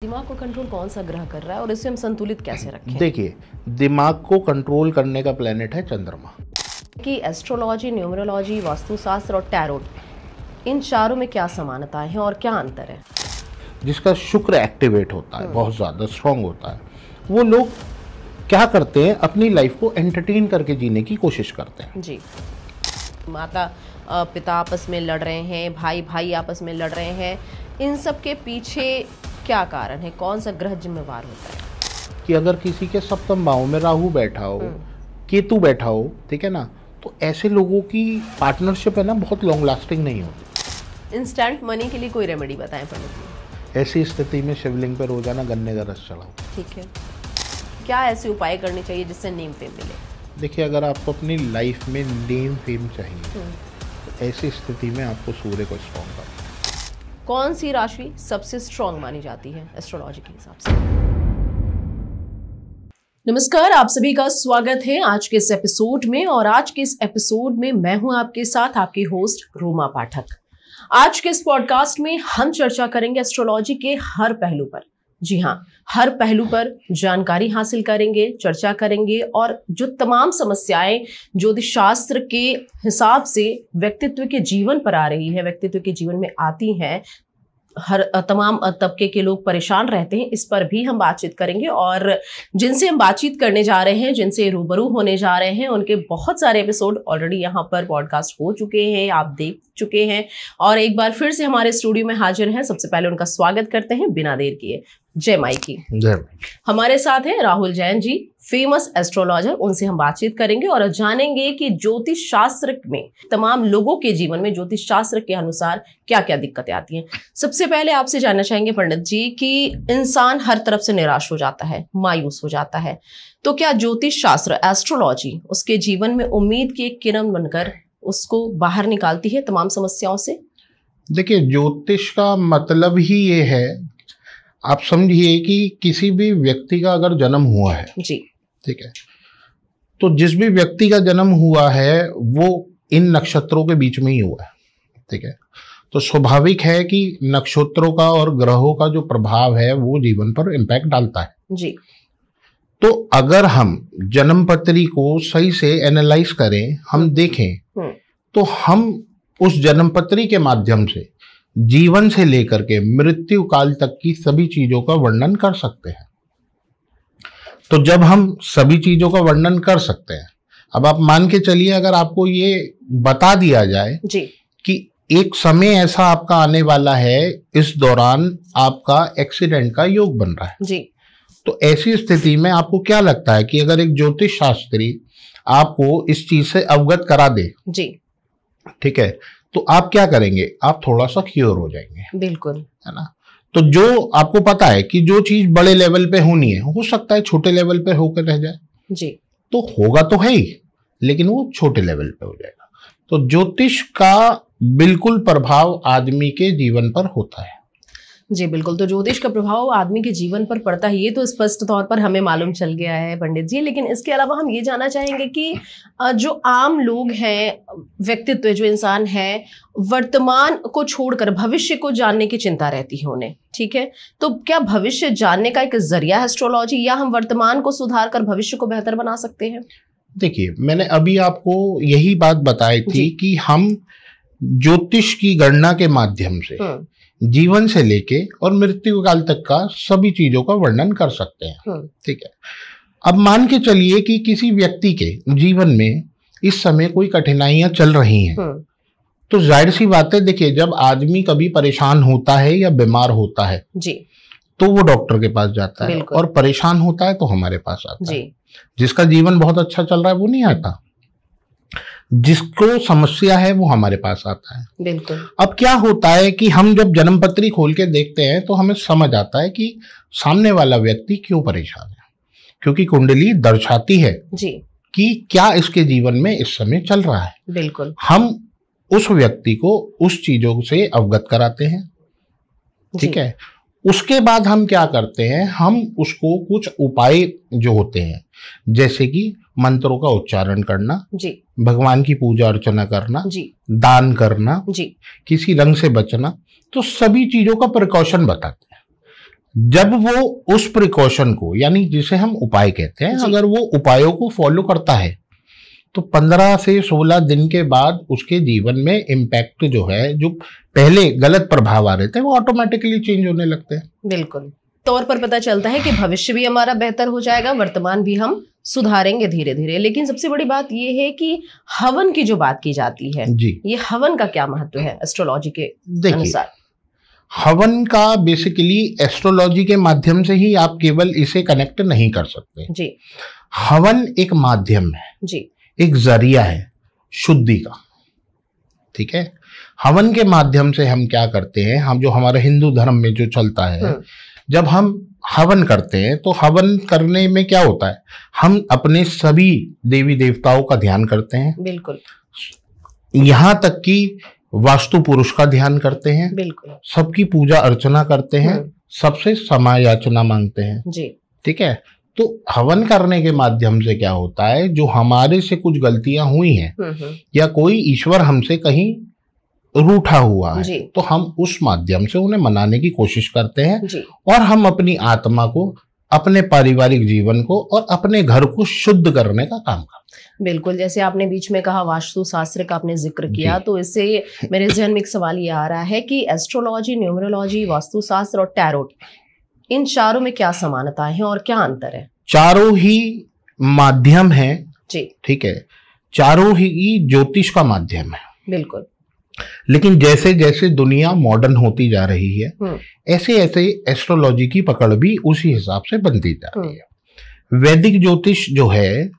दिमाग को कंट्रोल कौन सा ग्रह कर रहा है और इसे हम संतुलित कैसे रखें? देखिए, दिमाग को कंट्रोल करने का प्लेनेट है चंद्रमा। कि एस्ट्रोलॉजी, न्यूमरोलॉजी, वास्तुशास्त्र और टैरोट, इन चारों में क्या समानताएं हैं और क्या अंतर है? जिसका शुक्र एक्टिवेट होता है, बहुत ज़्यादा स्ट्रांग होता है, वो लोग क्या करते हैं, अपनी लाइफ को एंटरटेन करके जीने की कोशिश करते हैं। जी, माता पिता आपस में लड़ रहे हैं, भाई भाई आपस में लड़ रहे हैं, इन सब के पीछे क्या कारण है? कौन सा ग्रह जिम्मेवार होता है? कि अगर किसी के सप्तम भाव में राहु बैठा हो, केतु बैठा हो, ठीक है ना, तो ऐसे लोगों की पार्टनरशिप है ना, बहुत लॉन्ग लास्टिंग नहीं होती। इंस्टेंट मनी के लिए कोई रेमेडी बताएं पंडित जी। ऐसी स्थिति में शिवलिंग पर रोजाना गन्ने का रस चढ़ाओ। ठीक है, क्या ऐसे उपाय करने चाहिए जिससे नेम फेम मिले? देखिए, अगर आपको अपनी लाइफ में नेम फेम चाहिए तो ऐसी स्थिति में आपको सूर्य को स्ट्रॉन्ग करना। कौन सी राशि सबसे स्ट्रॉन्ग मानी जाती है एस्ट्रोलॉजी के हिसाब से? नमस्कार, आप सभी का स्वागत है आज के इस एपिसोड में। और आज के इस एपिसोड में मैं हूं आपके साथ, आपकी होस्ट रोमा पाठक। आज के इस पॉडकास्ट में हम चर्चा करेंगे एस्ट्रोलॉजी के हर पहलू पर। जी हाँ, हर पहलू पर जानकारी हासिल करेंगे, चर्चा करेंगे और जो तमाम समस्याएं ज्योतिष शास्त्र के हिसाब से व्यक्तित्व के जीवन पर आ रही है, व्यक्तित्व के जीवन में आती हैं, हर तमाम तबके के लोग परेशान रहते हैं, इस पर भी हम बातचीत करेंगे। और जिनसे हम बातचीत करने जा रहे हैं, जिनसे रूबरू होने जा रहे हैं, उनके बहुत सारे एपिसोड ऑलरेडी यहाँ पर पॉडकास्ट हो चुके हैं, आप देख चुके हैं और एक बार फिर से हमारे स्टूडियो में हाजिर हैं। सबसे पहले उनका स्वागत करते हैं बिना देर किए। जय माई की। जय। हमारे साथ हैं राहुल जैन जी, फेमस एस्ट्रोलॉजर। उनसे हम बातचीत करेंगे और जानेंगे कि ज्योतिष शास्त्र में तमाम लोगों के जीवन में ज्योतिष शास्त्र के अनुसार क्या क्या दिक्कतें आती हैं। सबसे पहले आपसे जानना चाहेंगे पंडित जी कि इंसान हर तरफ से निराश हो जाता है, मायूस हो जाता है, तो क्या ज्योतिष शास्त्र, एस्ट्रोलॉजी उसके जीवन में उम्मीद की एक किरण बनकर उसको बाहर निकालती है तमाम समस्याओं से? देखिए, ज्योतिष का मतलब ही ये है, आप समझिए कि किसी भी व्यक्ति का अगर जन्म हुआ है, जी ठीक है, तो जिस भी व्यक्ति का जन्म हुआ है वो इन नक्षत्रों के बीच में ही हुआ है, ठीक है। तो स्वाभाविक है कि नक्षत्रों का और ग्रहों का जो प्रभाव है वो जीवन पर इम्पैक्ट डालता है। जी। तो अगर हम जन्म पत्री को सही से एनालाइज करें, हम देखें, तो हम उस जन्म पत्री के माध्यम से जीवन से लेकर के मृत्यु काल तक की सभी चीजों का वर्णन कर सकते हैं। तो जब हम सभी चीजों का वर्णन कर सकते हैं, अब आप मान के चलिए, अगर आपको ये बता दिया जाए जी कि एक समय ऐसा आपका आने वाला है, इस दौरान आपका एक्सीडेंट का योग बन रहा है जी, तो ऐसी स्थिति में आपको क्या लगता है कि अगर एक ज्योतिष शास्त्री आपको इस चीज से अवगत करा दे, जी, ठीक है, तो आप क्या करेंगे? आप थोड़ा सा क्योर हो जाएंगे, बिल्कुल, है ना। तो जो आपको पता है कि जो चीज बड़े लेवल पे होनी है, हो सकता है छोटे लेवल पे होकर रह जाए, जी, तो होगा तो है ही, लेकिन वो छोटे लेवल पे हो जाएगा। तो ज्योतिष का बिल्कुल प्रभाव आदमी के जीवन पर होता है। जी बिल्कुल। तो ज्योतिष का प्रभाव आदमी के जीवन पर पड़ता है, ये तो स्पष्ट तौर पर हमें मालूम चल गया है पंडित जी। लेकिन इसके अलावा हम ये जानना चाहेंगे कि जो आम लोग हैं, व्यक्तित्व जो इंसान है, वर्तमान को छोड़कर भविष्य को जानने की चिंता रहती है उन्हें, ठीक है, तो क्या भविष्य जानने का एक जरिया है एस्ट्रोलॉजी, या हम वर्तमान को सुधार कर भविष्य को बेहतर बना सकते हैं? देखिए, मैंने अभी आपको यही बात बताई थी कि हम ज्योतिष की गणना के माध्यम से जीवन से लेके और मृत्यु काल तक का सभी चीजों का वर्णन कर सकते हैं, ठीक है। अब मान के चलिए कि किसी व्यक्ति के जीवन में इस समय कोई कठिनाइयां चल रही हैं, तो जाहिर सी बात है, देखिए, जब आदमी कभी परेशान होता है या बीमार होता है जी, तो वो डॉक्टर के पास जाता है, और परेशान होता है तो हमारे पास आता है। जिसका जीवन बहुत अच्छा चल रहा है वो नहीं आता, जिसको समस्या है वो हमारे पास आता है। बिल्कुल। अब क्या होता है कि हम जब जन्मपत्री खोल के देखते हैं तो हमें समझ आता है कि सामने वाला व्यक्ति क्यों परेशान है, क्योंकि कुंडली दर्शाती है जी कि क्या इसके जीवन में इस समय चल रहा है। बिल्कुल। हम उस व्यक्ति को उस चीजों से अवगत कराते हैं, ठीक है। उसके बाद हम क्या करते हैं, हम उसको कुछ उपाय जो होते हैं, जैसे कि मंत्रों का उच्चारण करना जी, भगवान की पूजा अर्चना करना जी, दान करना जी, किसी रंग से बचना, तो सभी चीजों का प्रिकॉशन बताते हैं। जब वो उस प्रिकॉशन को, यानी जिसे हम उपाय कहते हैं, अगर वो उपायों को फॉलो करता है तो 15 से 16 दिन के बाद उसके जीवन में इम्पैक्ट जो है, जो पहले गलत प्रभाव आ रहे थे, वो ऑटोमेटिकली चेंज होने लगते हैं। बिल्कुल, तौर पर पता चलता है कि भविष्य भी हमारा बेहतर हो जाएगा, वर्तमान भी हम सुधारेंगे धीरे धीरे। लेकिन सबसे बड़ी बात यह है कि हवन की जो बात की जाती है जी, ये हवन का क्या महत्व है एस्ट्रोलॉजी के अनुसार? हवन का बेसिकली एस्ट्रोलॉजी के माध्यम से ही आप केवल इसे कनेक्ट नहीं कर सकते जी। हवन एक माध्यम है जी, एक जरिया है शुद्धि का, ठीक है। हवन के माध्यम से हम क्या करते हैं, हम जो हमारे हिंदू धर्म में जो चलता है, जब हम हवन करते हैं तो हवन करने में क्या होता है, हम अपने सभी देवी देवताओं का ध्यान करते हैं। बिल्कुल, यहां तक कि वास्तु पुरुष का ध्यान करते हैं। बिल्कुल, सबकी पूजा अर्चना करते हैं, सबसे क्षमा याचना मांगते हैं जी, ठीक है। तो हवन करने के माध्यम से क्या होता है, जो हमारे से कुछ गलतियां हुई हैं या कोई ईश्वर हमसे कहीं रूठा हुआ है, तो हम उस माध्यम से उन्हें मनाने की कोशिश करते हैं और हम अपनी आत्मा को, अपने पारिवारिक जीवन को और अपने घर को शुद्ध करने का काम करते हैं। बिल्कुल, जैसे आपने बीच में कहा वास्तु शास्त्र का आपने जिक्र किया, तो इससे मेरे जहन में एक सवाल ये आ रहा है कि एस्ट्रोलॉजी, न्यूमरोलॉजी, वास्तु शास्त्र और टैरोट, इन चारों में क्या समानता है और क्या अंतर है? चारों ही माध्यम है जी, ठीक है, चारों ही ज्योतिष का माध्यम है। बिल्कुल, लेकिन जैसे जैसे दुनिया मॉडर्न होती जा रही है, ऐसे ऐसे एस्ट्रोलॉजी की पकड़ भी उसी हिसाब से बनती जा रही है। वैदिक ज्योतिष जो है,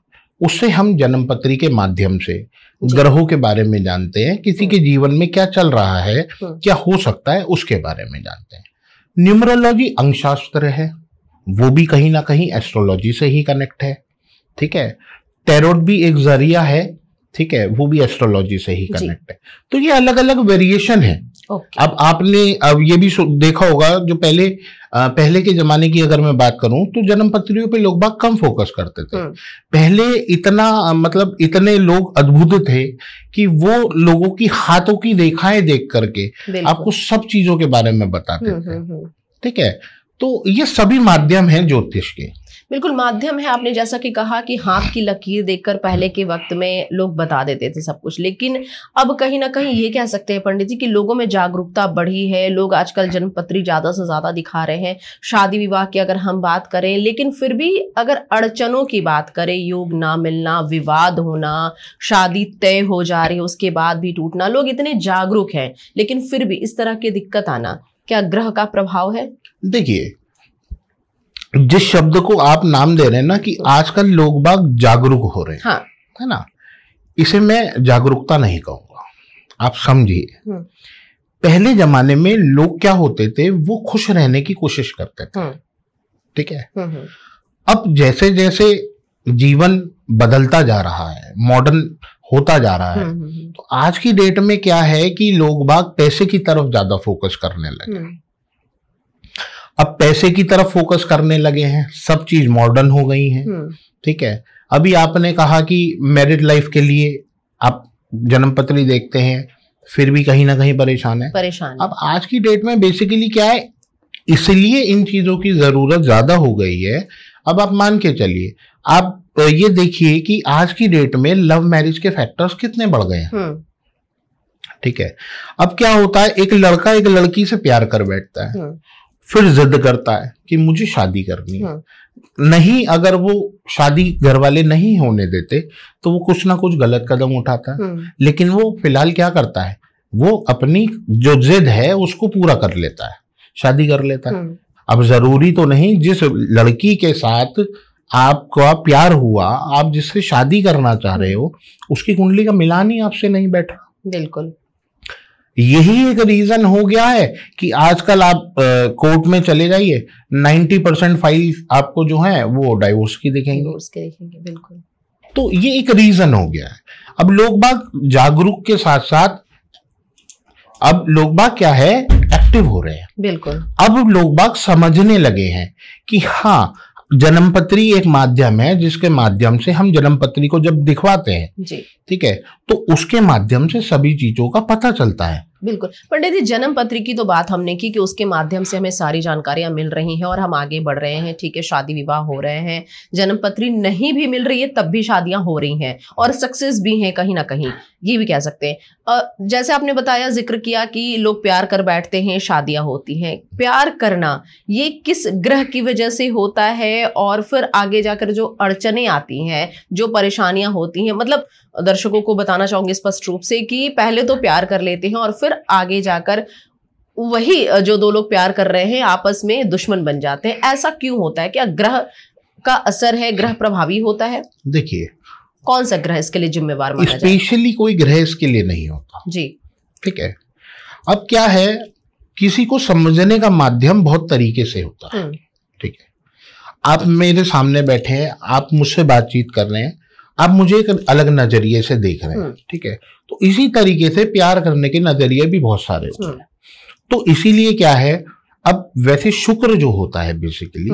उससे हम जन्मपत्री के माध्यम से ग्रहों के बारे में जानते हैं, किसी के जीवन में क्या चल रहा है, क्या हो सकता है, उसके बारे में जानते हैं। न्यूमरोलॉजी अंकशास्त्र है, वो भी कहीं ना कहीं एस्ट्रोलॉजी से ही कनेक्ट है, ठीक है। टैरोट भी एक जरिया है, ठीक है, वो भी एस्ट्रोलॉजी से ही कनेक्ट है। तो ये अलग अलग वेरिएशन है। अब आपने ये भी देखा होगा, जो पहले के जमाने की अगर मैं बात करूं तो जन्मपत्रियों पे लोग बाग कम फोकस करते थे। पहले इतने लोग अद्भुत थे कि वो लोगों की हाथों की रेखाएं देख करके आपको सब चीजों के बारे में बताते थे, ठीक है। तो ये सभी माध्यम हैं ज्योतिष के। बिल्कुल माध्यम है। आपने जैसा कि कहा कि हाथ की लकीर देखकर पहले के वक्त में लोग बता देते थे सब कुछ, लेकिन अब कहीं ना कहीं ये कह सकते हैं पंडित जी कि लोगों में जागरूकता बढ़ी है। लोग आजकल जन्मपत्री ज्यादा से ज्यादा दिखा रहे हैं। शादी विवाह की अगर हम बात करें, लेकिन फिर भी अगर अड़चनों की बात करें, योग ना मिलना, विवाद होना, शादी तय हो जा रही है उसके बाद भी टूटना, लोग इतने जागरूक हैं लेकिन फिर भी इस तरह की दिक्कत आना, क्या ग्रह का प्रभाव है? देखिए, जिस शब्द को आप नाम दे रहे हैं ना कि आजकल लोग बाग जागरूक हो रहे हैं, हाँ, है ना, इसे मैं जागरूकता नहीं कहूंगा। आप समझिए, पहले जमाने में लोग क्या होते थे, वो खुश रहने की कोशिश करते थे, ठीक है। अब जैसे जैसे जीवन बदलता जा रहा है, मॉडर्न होता जा रहा है, तो आज की डेट में क्या है कि लोग बाग पैसे की तरफ ज्यादा फोकस करने लगे। अब पैसे की तरफ फोकस करने लगे हैं, सब चीज मॉडर्न हो गई है, ठीक है। अभी आपने कहा कि मैरिड लाइफ के लिए आप जन्मपत्री देखते हैं, फिर भी कहीं ना कहीं परेशान है। अब आज की डेट में बेसिकली क्या है, इसलिए इन चीजों की जरूरत ज्यादा हो गई है। अब आप मान के चलिए, आप ये देखिए कि आज की डेट में लव मैरिज के फैक्टर्स कितने बढ़ गए हैं, ठीक है। अब क्या होता है, एक लड़का एक लड़की से प्यार कर बैठता है, फिर जिद करता है कि मुझे शादी करनी है। नहीं, अगर वो शादी घर वाले नहीं होने देते तो वो कुछ ना कुछ गलत कदम उठाता है, लेकिन वो फिलहाल क्या करता है, वो अपनी जो जिद है उसको पूरा कर लेता है, शादी कर लेता है। अब जरूरी तो नहीं जिस लड़की के साथ आपका प्यार हुआ, आप जिससे शादी करना चाह रहे हो, उसकी कुंडली का मिलान ही आपसे नहीं बैठ रहा। बिल्कुल, यही एक रीजन हो गया है कि आजकल आप कोर्ट में चले जाइए, 90% फाइल आपको जो है वो डाइवोर्स की दिखेंगे। बिल्कुल, तो ये एक रीजन हो गया है। अब लोग बाग जागरूक के साथ साथ अब लोग बाग क्या है, एक्टिव हो रहे हैं। बिल्कुल, अब लोग बाग समझने लगे हैं कि हाँ, जन्मपत्री एक माध्यम है जिसके माध्यम से हम जन्मपत्री को जब दिखवाते हैं, ठीक है, तो उसके माध्यम से सभी चीजों का पता चलता है। बिल्कुल। पंडित जी, जन्म पत्री की तो बात हमने की कि उसके माध्यम से हमें सारी जानकारियां मिल रही हैं और हम आगे बढ़ रहे हैं, ठीक है, शादी विवाह हो रहे हैं। जन्म पत्री नहीं भी मिल रही है तब भी शादियां हो रही हैं और सक्सेस भी हैं कहीं ना कहीं, ये भी कह सकते हैं। जैसे आपने बताया, जिक्र किया कि लोग प्यार कर बैठते हैं, शादियां होती हैं। प्यार करना ये किस ग्रह की वजह से होता है और फिर आगे जाकर जो अड़चने आती हैं, जो परेशानियां होती हैं, मतलब दर्शकों को बताना चाहूंगी स्पष्ट रूप से कि पहले तो प्यार कर लेते हैं और फिर आगे जाकर वही जो दो लोग प्यार कर रहे हैं आपस में दुश्मन बन जाते हैं। ऐसा क्यों होता है? क्या ग्रह का असर है, ग्रह प्रभावी होता है? देखिए, कौन सा ग्रह इसके लिए जिम्मेवार माना जाए? स्पेशली कोई ग्रह इसके लिए नहीं होता जी, ठीक है। अब क्या है, किसी को समझने का माध्यम बहुत तरीके से होता है, ठीक है। आप मेरे सामने बैठे हैं, आप मुझसे बातचीत कर रहे हैं, आप मुझे एक अलग नजरिए से देख रहे हैं, ठीक है। तो इसी तरीके से प्यार करने के नजरिए भी बहुत सारे होते हैं। तो इसीलिए क्या है, अब वैसे शुक्र जो होता है बेसिकली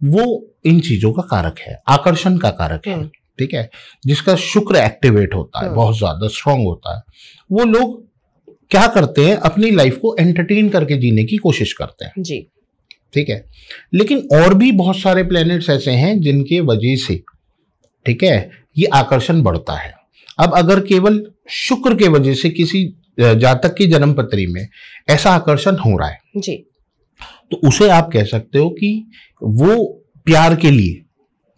वो इन चीजों का कारक है, आकर्षण का कारक है, ठीक है। जिसका शुक्र एक्टिवेट होता है, बहुत ज्यादा स्ट्रांग होता है, वो लोग क्या करते हैं, अपनी लाइफ को एंटरटेन करके जीने की कोशिश करते हैं जी, ठीक है। लेकिन और भी बहुत सारे प्लैनेट्स ऐसे हैं जिनके वजह से, ठीक है, ये आकर्षण बढ़ता है। अब अगर केवल शुक्र के वजह से किसी जातक की जन्म पत्री में ऐसा आकर्षण हो रहा है जी, तो उसे आप कह सकते हो कि वो प्यार के लिए,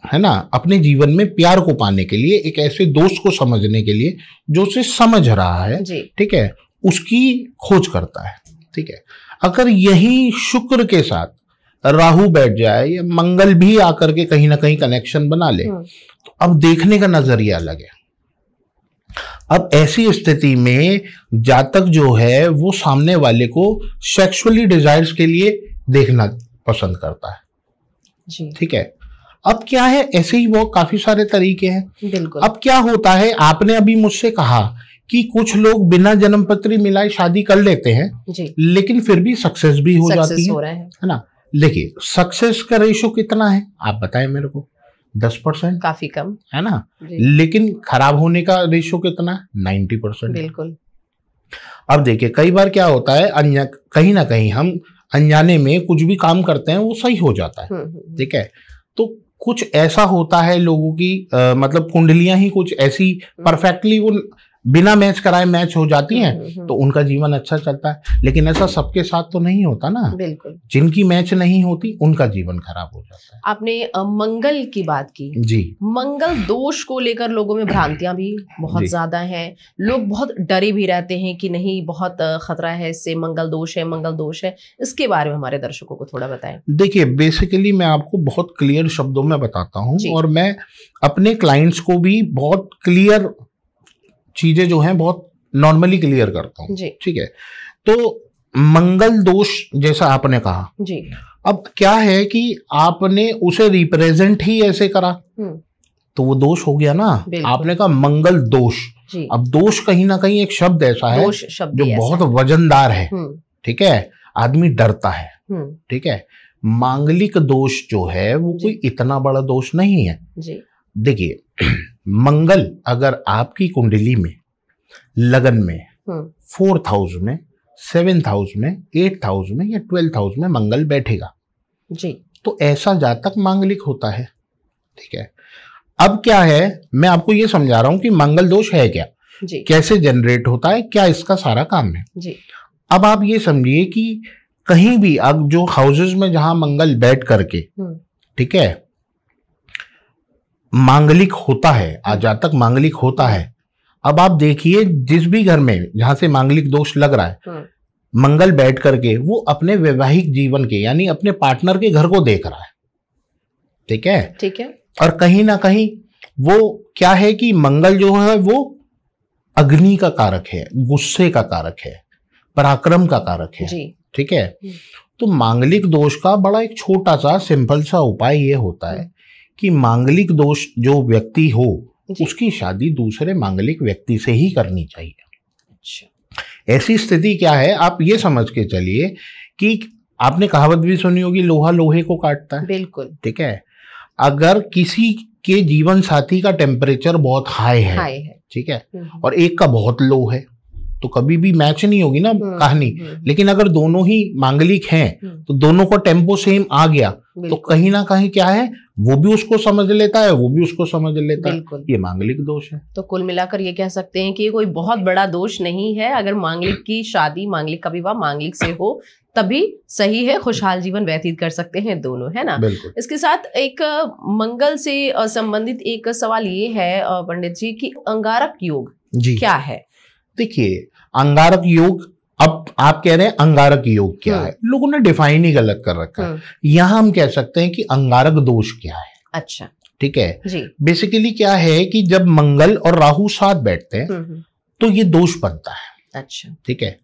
है ना, अपने जीवन में प्यार को पाने के लिए, एक ऐसे दोस्त को समझने के लिए जो उसे समझ रहा है, ठीक है, उसकी खोज करता है, ठीक है। अगर यही शुक्र के साथ राहु बैठ जाए या मंगल भी आकर के कहीं ना कहीं कनेक्शन बना ले तो अब देखने का नजरिया अलग है। अब ऐसी स्थिति में जातक जो है वो सामने वाले को सेक्सुअली डिजायर्स के लिए देखना पसंद करता है जी, ठीक है। अब क्या है, ऐसे ही वो काफी सारे तरीके हैं। बिल्कुल। अब क्या होता है, आपने अभी मुझसे कहा कि कुछ लोग बिना जन्म पत्री मिलाए शादी कर लेते हैं जी, लेकिन फिर भी सक्सेस भी हो जाती हो रहा है ना। देखिए, सक्सेस का रेशो कितना है आप बताएं मेरे को? 10%, काफी कम है ना। लेकिन खराब होने का रेशो कितना है? 90%। बिल्कुल। अब देखिए, कई बार क्या होता है, कहीं ना कहीं हम अनजाने में कुछ भी काम करते हैं वो सही हो जाता है, ठीक है। तो कुछ ऐसा होता है लोगों की मतलब कुंडलियां ही कुछ ऐसी परफेक्टली वो बिना मैच कराए मैच हो जाती हैं तो उनका जीवन अच्छा चलता है। लेकिन ऐसा सबके साथ तो नहीं होता ना, बिल्कुल। जिनकी मैच नहीं होती उनका जीवन खराब हो जाता है। आपने मंगल की बात की जी, मंगल दोष को लेकर लोगों में भ्रांतियां भी बहुत ज्यादा हैं। लोग बहुत डरे भी रहते हैं कि नहीं, बहुत खतरा है इससे, मंगल दोष है, मंगल दोष है। इसके बारे में हमारे दर्शकों को थोड़ा बताएं। देखिए, बेसिकली मैं आपको बहुत क्लियर शब्दों में बताता हूँ और मैं अपने क्लाइंट्स को भी बहुत क्लियर चीजें जो हैं बहुत नॉर्मली क्लियर करता हूँ, ठीक है। तो मंगल दोष जैसा आपने कहा जी, अब क्या है कि आपने उसे रिप्रेजेंट ही ऐसे करा तो वो दोष हो गया ना। आपने कहा मंगल दोष, अब दोष कहीं ना कहीं एक शब्द ऐसा है जो बहुत वजनदार है, ठीक है, आदमी डरता है, ठीक है। मांगलिक दोष जो है वो कोई इतना बड़ा दोष नहीं है। देखिए, मंगल अगर आपकी कुंडली में लगन में 4th हाउस में, 7th हाउस में, 8th हाउस में या 12th हाउस में मंगल बैठेगा जी, तो ऐसा जातक मांगलिक होता है, ठीक है। अब क्या है, मैं आपको ये समझा रहा हूं कि मंगल दोष है क्या, कैसे जनरेट होता है, क्या इसका सारा काम है जी। अब आप ये समझिए कि कहीं भी अब जो हाउसेस में जहां मंगल बैठ करके, ठीक है, मांगलिक होता है, जातक मांगलिक होता है। अब आप देखिए, जिस भी घर में जहां से मांगलिक दोष लग रहा है, मंगल बैठ करके वो अपने वैवाहिक जीवन के यानी अपने पार्टनर के घर को देख रहा है, ठीक है, ठीक है। और कहीं ना कहीं वो क्या है कि मंगल जो है वो अग्नि का कारक है, गुस्से का कारक है, पराक्रम का कारक है, ठीक है। तो मांगलिक दोष का बड़ा एक छोटा सा सिंपल सा उपाय ये होता है कि मांगलिक दोष जो व्यक्ति हो उसकी शादी दूसरे मांगलिक व्यक्ति से ही करनी चाहिए। अच्छा। ऐसी स्थिति क्या है, आप ये समझ के चलिए कि आपने कहावत भी सुनी होगी, लोहा लोहे को काटता है। बिल्कुल, ठीक है। अगर किसी के जीवन साथी का टेम्परेचर बहुत हाई है, ठीक है, और एक का बहुत लो है, तो कभी भी मैच नहीं होगी ना कहानी। लेकिन अगर दोनों ही मांगलिक हैं तो दोनों को टेम्पो सेम आ गया तो कहीं ना कहीं क्या है, वो भी उसको समझ लेता है, वो भी उसको समझ लेता है, ये मांगलिक दोष है। तो कुल मिलाकर ये कह सकते हैं कि ये कोई बहुत बड़ा दोष नहीं है। अगर मांगलिक की शादी, मांगलिक का विवाह मांगलिक से हो तभी सही है, खुशहाल जीवन व्यतीत कर सकते हैं दोनों, है ना। इसके साथ एक मंगल से संबंधित एक सवाल ये है पंडित जी कि अंगारक योग क्या है? देखिए, अंगारक योग, अब आप कह रहे हैं अंगारक योग क्या है, लोगों ने डिफाइन ही गलत कर रखा है। यहां हम कह सकते हैं कि अंगारक दोष क्या है। अच्छा, ठीक है जी। बेसिकली क्या है कि जब मंगल और राहु साथ बैठते हैं तो ये दोष बनता है। अच्छा, ठीक है।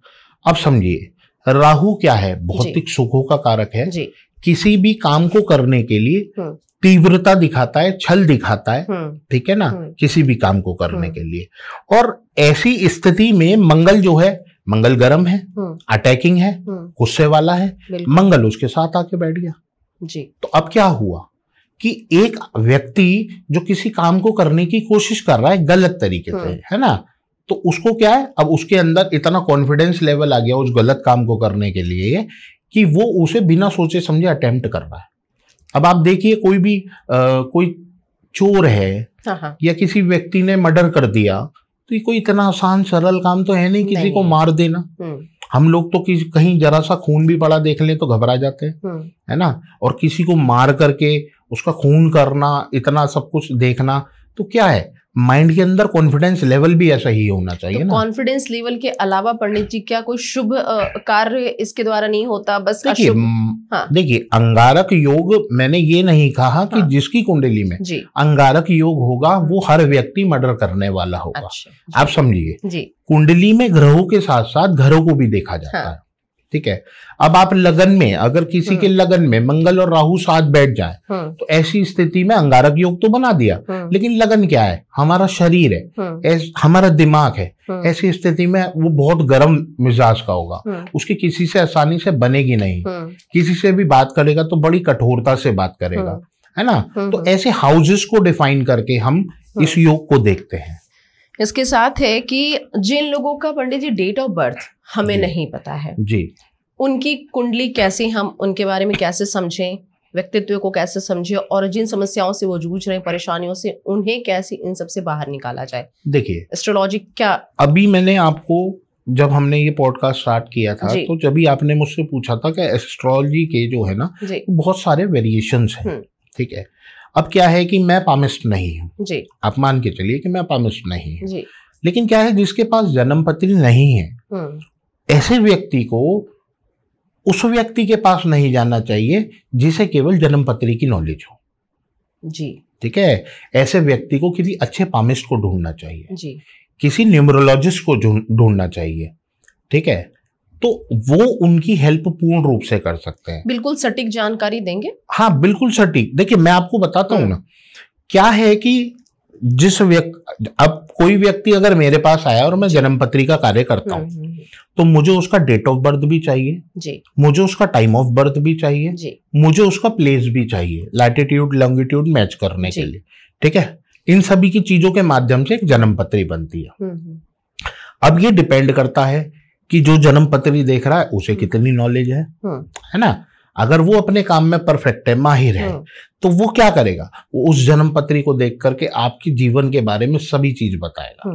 अब समझिए, राहु क्या है, भौतिक सुखों का कारक है जी। किसी भी काम को करने के लिए तीव्रता दिखाता है, छल दिखाता है, ठीक है ना, किसी भी काम को करने के लिए। और ऐसी स्थिति में मंगल जो है, मंगल गर्म है, अटैकिंग है, गुस्से वाला है, मंगल उसके साथ आके बैठ गया जी। तो अब क्या हुआ कि एक व्यक्ति जो किसी काम को करने की कोशिश कर रहा है गलत तरीके से, है ना, तो उसको क्या है, अब उसके अंदर इतना कॉन्फिडेंस लेवल आ गया उस गलत काम को करने के लिए कि वो उसे बिना सोचे समझे अटेम्प्ट कर रहा है। अब आप देखिए, कोई भी कोई चोर है या किसी व्यक्ति ने मर्डर कर दिया तो ये कोई इतना आसान सरल काम तो है नहीं, किसी को मार देना। हम लोग तो कहीं जरा सा खून भी पड़ा देख ले तो घबरा जाते हैं, है ना, और किसी को मार करके उसका खून करना, इतना सब कुछ देखना, तो क्या है, माइंड के अंदर कॉन्फिडेंस लेवल भी ऐसा ही होना चाहिए ना। कॉन्फिडेंस लेवल के अलावा पंडित जी क्या कोई शुभ कार्य इसके द्वारा नहीं होता? बस देखिए, अंगारक योग, मैंने ये नहीं कहा कि जिसकी कुंडली में अंगारक योग होगा वो हर व्यक्ति मर्डर करने वाला होगा। अच्छा, आप समझिए, कुंडली में ग्रहों के साथ साथ घरों को भी देखा जाता है। ठीक है। अब आप लगन में, अगर किसी के लगन में मंगल और राहु साथ बैठ जाए तो ऐसी स्थिति में अंगारक योग तो बना दिया, लेकिन लगन क्या है, हमारा शरीर है, हमारा दिमाग है, ऐसी स्थिति में वो बहुत गर्म मिजाज का होगा, उसकी किसी से आसानी से बनेगी नहीं, किसी से भी बात करेगा तो बड़ी कठोरता से बात करेगा, है ना। तो ऐसे हाउसेस को डिफाइन करके हम इस योग को देखते हैं। इसके साथ है कि जिन लोगों का पंडित जी डेट ऑफ बर्थ हमें नहीं पता है जी, उनकी कुंडली कैसे, हम उनके बारे में कैसे समझें, व्यक्तित्व को कैसे समझें, और जिन समस्याओं से वो जूझ रहे हैं, परेशानियों से, उन्हें कैसे इन सब से बाहर निकाला जाए। देखिए, एस्ट्रोलॉजी क्या, अभी मैंने आपको, जब हमने ये पॉडकास्ट स्टार्ट किया था तो जब भी आपने मुझसे पूछा था कि एस्ट्रोलॉजी के जो है ना बहुत सारे वेरिएशंस हैं। ठीक है। अब क्या है कि मैं पामिस्ट नहीं हूँ जी, आप मान के चलिए कि मैं पामिस्ट नहीं हूँ, लेकिन क्या है, जिसके पास जन्म पत्री नहीं है ऐसे व्यक्ति को उस व्यक्ति के पास नहीं जाना चाहिए जिसे केवल जन्म पत्री की नॉलेज हो जी। ठीक है। ऐसे व्यक्ति को किसी अच्छे पामिस्ट को ढूंढना चाहिए जी, किसी न्यूमरोलॉजिस्ट को ढूंढना चाहिए। ठीक है। तो वो उनकी हेल्प पूर्ण रूप से कर सकते हैं। बिल्कुल सटीक जानकारी देंगे। हाँ, बिल्कुल सटीक। देखिए, मैं आपको बताता हूं ना, क्या है कि जिस व्यक्ति, अब कोई व्यक्ति अगर मेरे पास आया और मैं जन्म पत्री का कार्य करता हूं तो मुझे उसका डेट ऑफ बर्थ भी चाहिए जी, मुझे उसका टाइम ऑफ बर्थ भी चाहिए जी, मुझे उसका प्लेस भी चाहिए, लैटिट्यूड लॉन्गिट्यूड मैच करने के लिए। ठीक है। इन सभी की चीजों के माध्यम से एक जन्म पत्री बनती है। अब ये डिपेंड करता है कि जो जन्म पत्री देख रहा है उसे कितनी नॉलेज है ना। अगर वो अपने काम में परफेक्ट है, माहिर है, तो वो क्या करेगा, वो उस जन्म पत्री को देख करके आपके जीवन के बारे में सभी चीज बताएगा।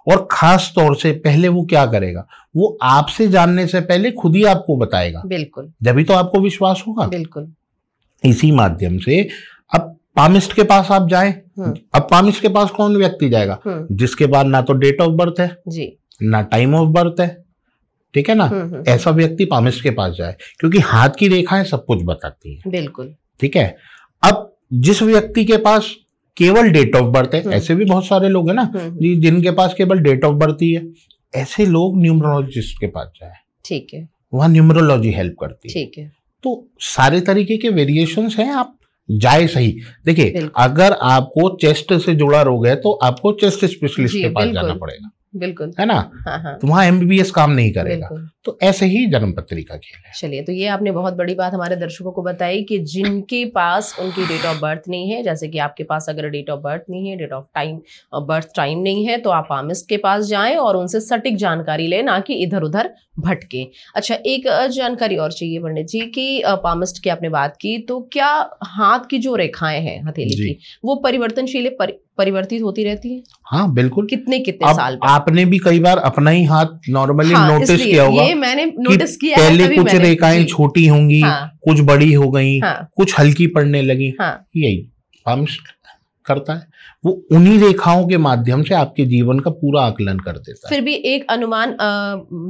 और खास तौर से पहले वो क्या करेगा, वो आपसे जानने से पहले खुद ही आपको बताएगा। बिल्कुल, जब तो आपको विश्वास होगा। बिल्कुल। इसी माध्यम से अब पामिस्ट के पास आप जाएं, अब पामिस्ट के पास कौन व्यक्ति जाएगा, जिसके बाद ना तो डेट ऑफ बर्थ है जी, ना टाइम ऑफ बर्थ है। ठीक है ना। ऐसा व्यक्ति पामिस्ट के पास जाए, क्योंकि हाथ की रेखाएं सब कुछ बताती है। बिल्कुल। ठीक है। अब जिस व्यक्ति के पास केवल डेट ऑफ बर्थ है, ऐसे भी बहुत सारे लोग हैं ना जिनके पास केवल डेट ऑफ बर्थ ही है, ऐसे लोग न्यूमरोलॉजिस्ट के पास जाए। ठीक है। वहां न्यूमरोलॉजी हेल्प करती है। ठीक है। तो सारे तरीके के वेरिएशंस हैं, आप जाए सही। देखिए, अगर आपको चेस्ट से जुड़ा रोग है तो आपको चेस्ट स्पेशलिस्ट के पास जाना पड़ेगा। बिल्कुल, है ना। हाँ। तो वहां MBBS काम नहीं करेगा। तो ऐसे ही जन्म पत्री का खेल है। चलिए, तो ये आपने बहुत बड़ी बात हमारे दर्शकों को बताई कि जिनके पास उनकी डेट ऑफ बर्थ नहीं है, जैसे कि आपके पास अगर डेट ऑफ बर्थ नहीं है, डेट ऑफ बर्थ टाइम नहीं है, तो आप पामिस्ट के पास जाएं और उनसे सटीक जानकारी लें, ना कि इधर उधर भटके। अच्छा, एक जानकारी और चाहिए पंडित जी की, पामिस्ट की आपने बात की, तो क्या हाथ की जो रेखाएं हैं हथेली की, वो परिवर्तनशील परिवर्तित होती रहती है? हाँ बिल्कुल। कितने साल पर? आपने भी कई बार अपना ही हाथ नॉर्मली नोटिस किया होगा, ये मैंने नोटिस किया है, पहले कुछ रेखाएं छोटी होंगी, कुछ बड़ी हो गई, कुछ हल्की पड़ने लगी। यही पामिस्ट करता है, वो उन्हीं रेखाओं के माध्यम से आपके जीवन का पूरा आकलन कर देता है। फिर भी एक अनुमान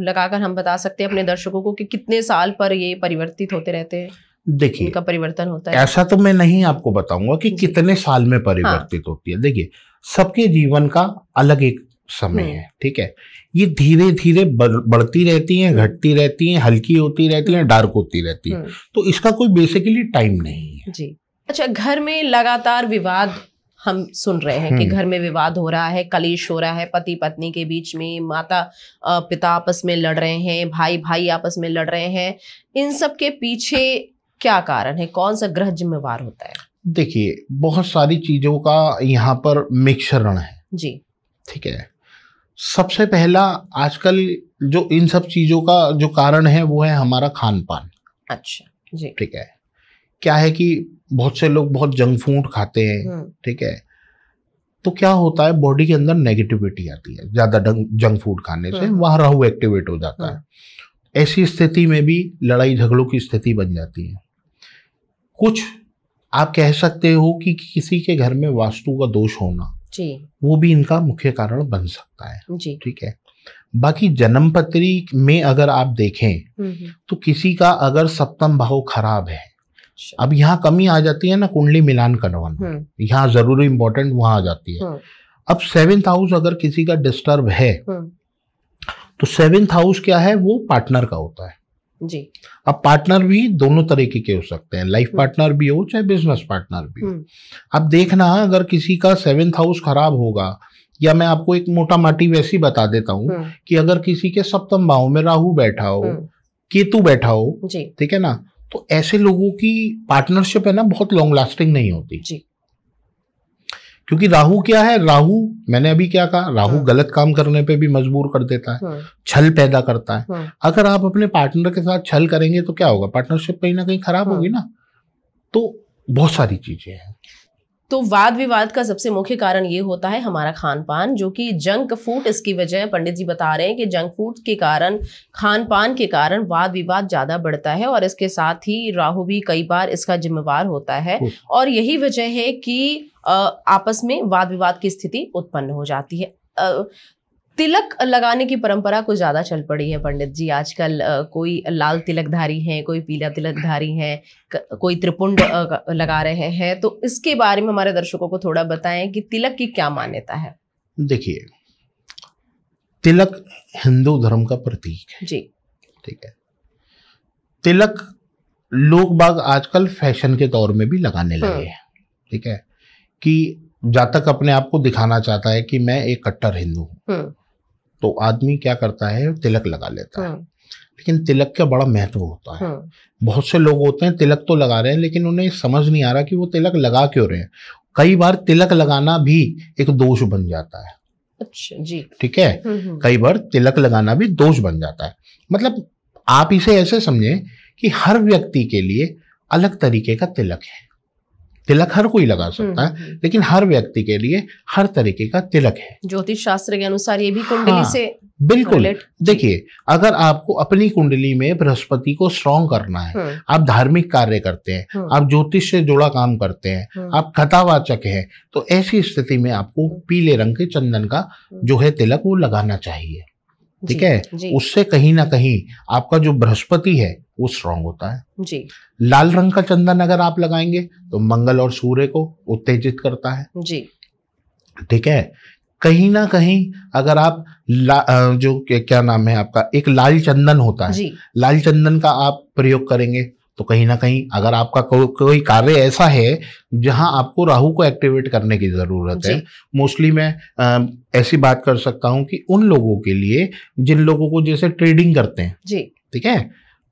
लगाकर हम बता सकते हैं अपने दर्शकों को कि कितने साल पर ये परिवर्तित होते रहते हैं? देखिए, इनका परिवर्तन होता है। ऐसा तो मैं नहीं आपको बताऊंगा कि कितने साल में परिवर्तित होती है। देखिए, सबके जीवन का अलग एक समय है, ठीक है। ये धीरे धीरे बढ़ती रहती हैं, घटती रहती हैं, हल्की होती रहती हैं, डार्क होती रहती हैं। तो इसका कोई बेसिकली टाइम नहीं है जी। अच्छा, घर में लगातार विवाद हम सुन रहे हैं कि घर में विवाद हो रहा है, कलेश हो रहा है, पति पत्नी के बीच में, माता पिता आपस में लड़ रहे हैं, भाई भाई आपस में लड़ रहे हैं, इन सब के पीछे क्या कारण है? कौन सा ग्रह जिम्मेवार होता है? देखिए, बहुत सारी चीजों का यहाँ पर मिश्रण है जी, ठीक है। सबसे पहला, आजकल जो इन सब चीजों का जो कारण है वो है हमारा खान पान। अच्छा जी, ठीक है। क्या है कि बहुत से लोग बहुत जंक फूड खाते हैं, ठीक है। तो क्या होता है, बॉडी के अंदर नेगेटिविटी आती है ज्यादा जंक फूड खाने से, वहां राहु एक्टिवेट हो जाता है। ऐसी स्थिति में भी लड़ाई झगड़ों की स्थिति बन जाती है। कुछ आप कह सकते हो कि किसी के घर में वास्तु का दोष होना जी, वो भी इनका मुख्य कारण बन सकता है जी, ठीक है। बाकी जन्म पत्री में अगर आप देखें तो किसी का अगर सप्तम भाव खराब है, अब यहाँ कमी आ जाती है ना, कुंडली मिलान करवाना यहाँ जरूरी इंपॉर्टेंट वहां आ जाती है। अब 7th हाउस अगर किसी का डिस्टर्ब है तो 7th हाउस क्या है, वो पार्टनर का होता है जी। अब पार्टनर भी दोनों तरीके के हो सकते हैं, लाइफ पार्टनर भी हो चाहे बिजनेस पार्टनर भी हो। अब देखना, अगर किसी का 7th हाउस खराब होगा, या मैं आपको एक मोटा माटी वैसी बता देता हूँ कि अगर किसी के सप्तम भाव में राहु बैठा हो, केतु बैठा हो, ठीक है ना, तो ऐसे लोगों की पार्टनरशिप है ना बहुत लॉन्ग लास्टिंग नहीं होती जी। क्योंकि राहु क्या है, राहु मैंने अभी क्या कहा, राहु गलत काम करने पे भी मजबूर कर देता है, छल पैदा करता है। अगर आप अपने पार्टनर के साथ छल करेंगे तो क्या होगा, पार्टनरशिप कहीं ना कहीं खराब होगी ना। तो बहुत सारी चीजें हैं। तो वाद विवाद का सबसे मुख्य कारण ये होता है हमारा खान पान, जो कि जंक फूड इसकी वजह, पंडित जी बता रहे हैं कि जंक फूड के कारण, खान पान के कारण वाद विवाद ज्यादा बढ़ता है, और इसके साथ ही राहु भी कई बार इसका जिम्मेवार होता है, और यही वजह है कि आपस में वाद विवाद की स्थिति उत्पन्न हो जाती है। तिलक लगाने की परंपरा कुछ ज्यादा चल पड़ी है पंडित जी आजकल। कोई लाल तिलकधारी है, कोई पीला तिलकधारी है, कोई त्रिपुंड लगा रहे हैं, तो इसके बारे में हमारे दर्शकों को थोड़ा बताएं कि तिलक की क्या मान्यता है। देखिए, तिलक हिंदू धर्म का प्रतीक है जी, ठीक है। तिलक लोग बाग आजकल फैशन के तौर में भी लगाने लगे हैं, ठीक है, कि जातक अपने आप को दिखाना चाहता है कि मैं एक कट्टर हिंदू हूं, तो आदमी क्या करता है, तिलक लगा लेता है। लेकिन तिलक का बड़ा महत्व होता है। बहुत से लोग होते हैं तिलक तो लगा रहे हैं, लेकिन उन्हें समझ नहीं आ रहा कि वो तिलक लगा क्यों रहे हैं। कई बार तिलक लगाना भी एक दोष बन जाता है। अच्छा जी, ठीक है। कई बार तिलक लगाना भी दोष बन जाता है। मतलब आप इसे ऐसे समझें कि हर व्यक्ति के लिए अलग तरीके का तिलक है। तिलक हर कोई लगा सकता है, लेकिन हर व्यक्ति के लिए हर तरीके का तिलक है। ज्योतिष शास्त्र के अनुसार ये भी कुंडली से बिल्कुल। देखिए, अगर आपको अपनी कुंडली में बृहस्पति को स्ट्रॉन्ग करना है, आप धार्मिक कार्य करते हैं, आप ज्योतिष से जुड़ा काम करते हैं, आप कथावाचक हैं, तो ऐसी स्थिति में आपको पीले रंग के चंदन का जो है तिलक वो लगाना चाहिए, ठीक है। उससे कहीं ना कहीं आपका जो बृहस्पति है वो स्ट्रांग होता है जी। लाल रंग का चंदन अगर आप लगाएंगे तो मंगल और सूर्य को उत्तेजित करता है जी, ठीक है। कहीं ना कहीं अगर आप जो क्या नाम है आपका, एक लाल चंदन होता है, लाल चंदन का आप प्रयोग करेंगे तो कहीं ना कहीं अगर आपका कोई कार्य ऐसा है जहां आपको राहु को एक्टिवेट करने की जरूरत है, मोस्टली मैं ऐसी बात कर सकता हूं कि उन लोगों के लिए जिन लोगों को जैसे ट्रेडिंग करते हैं जी, ठीक है,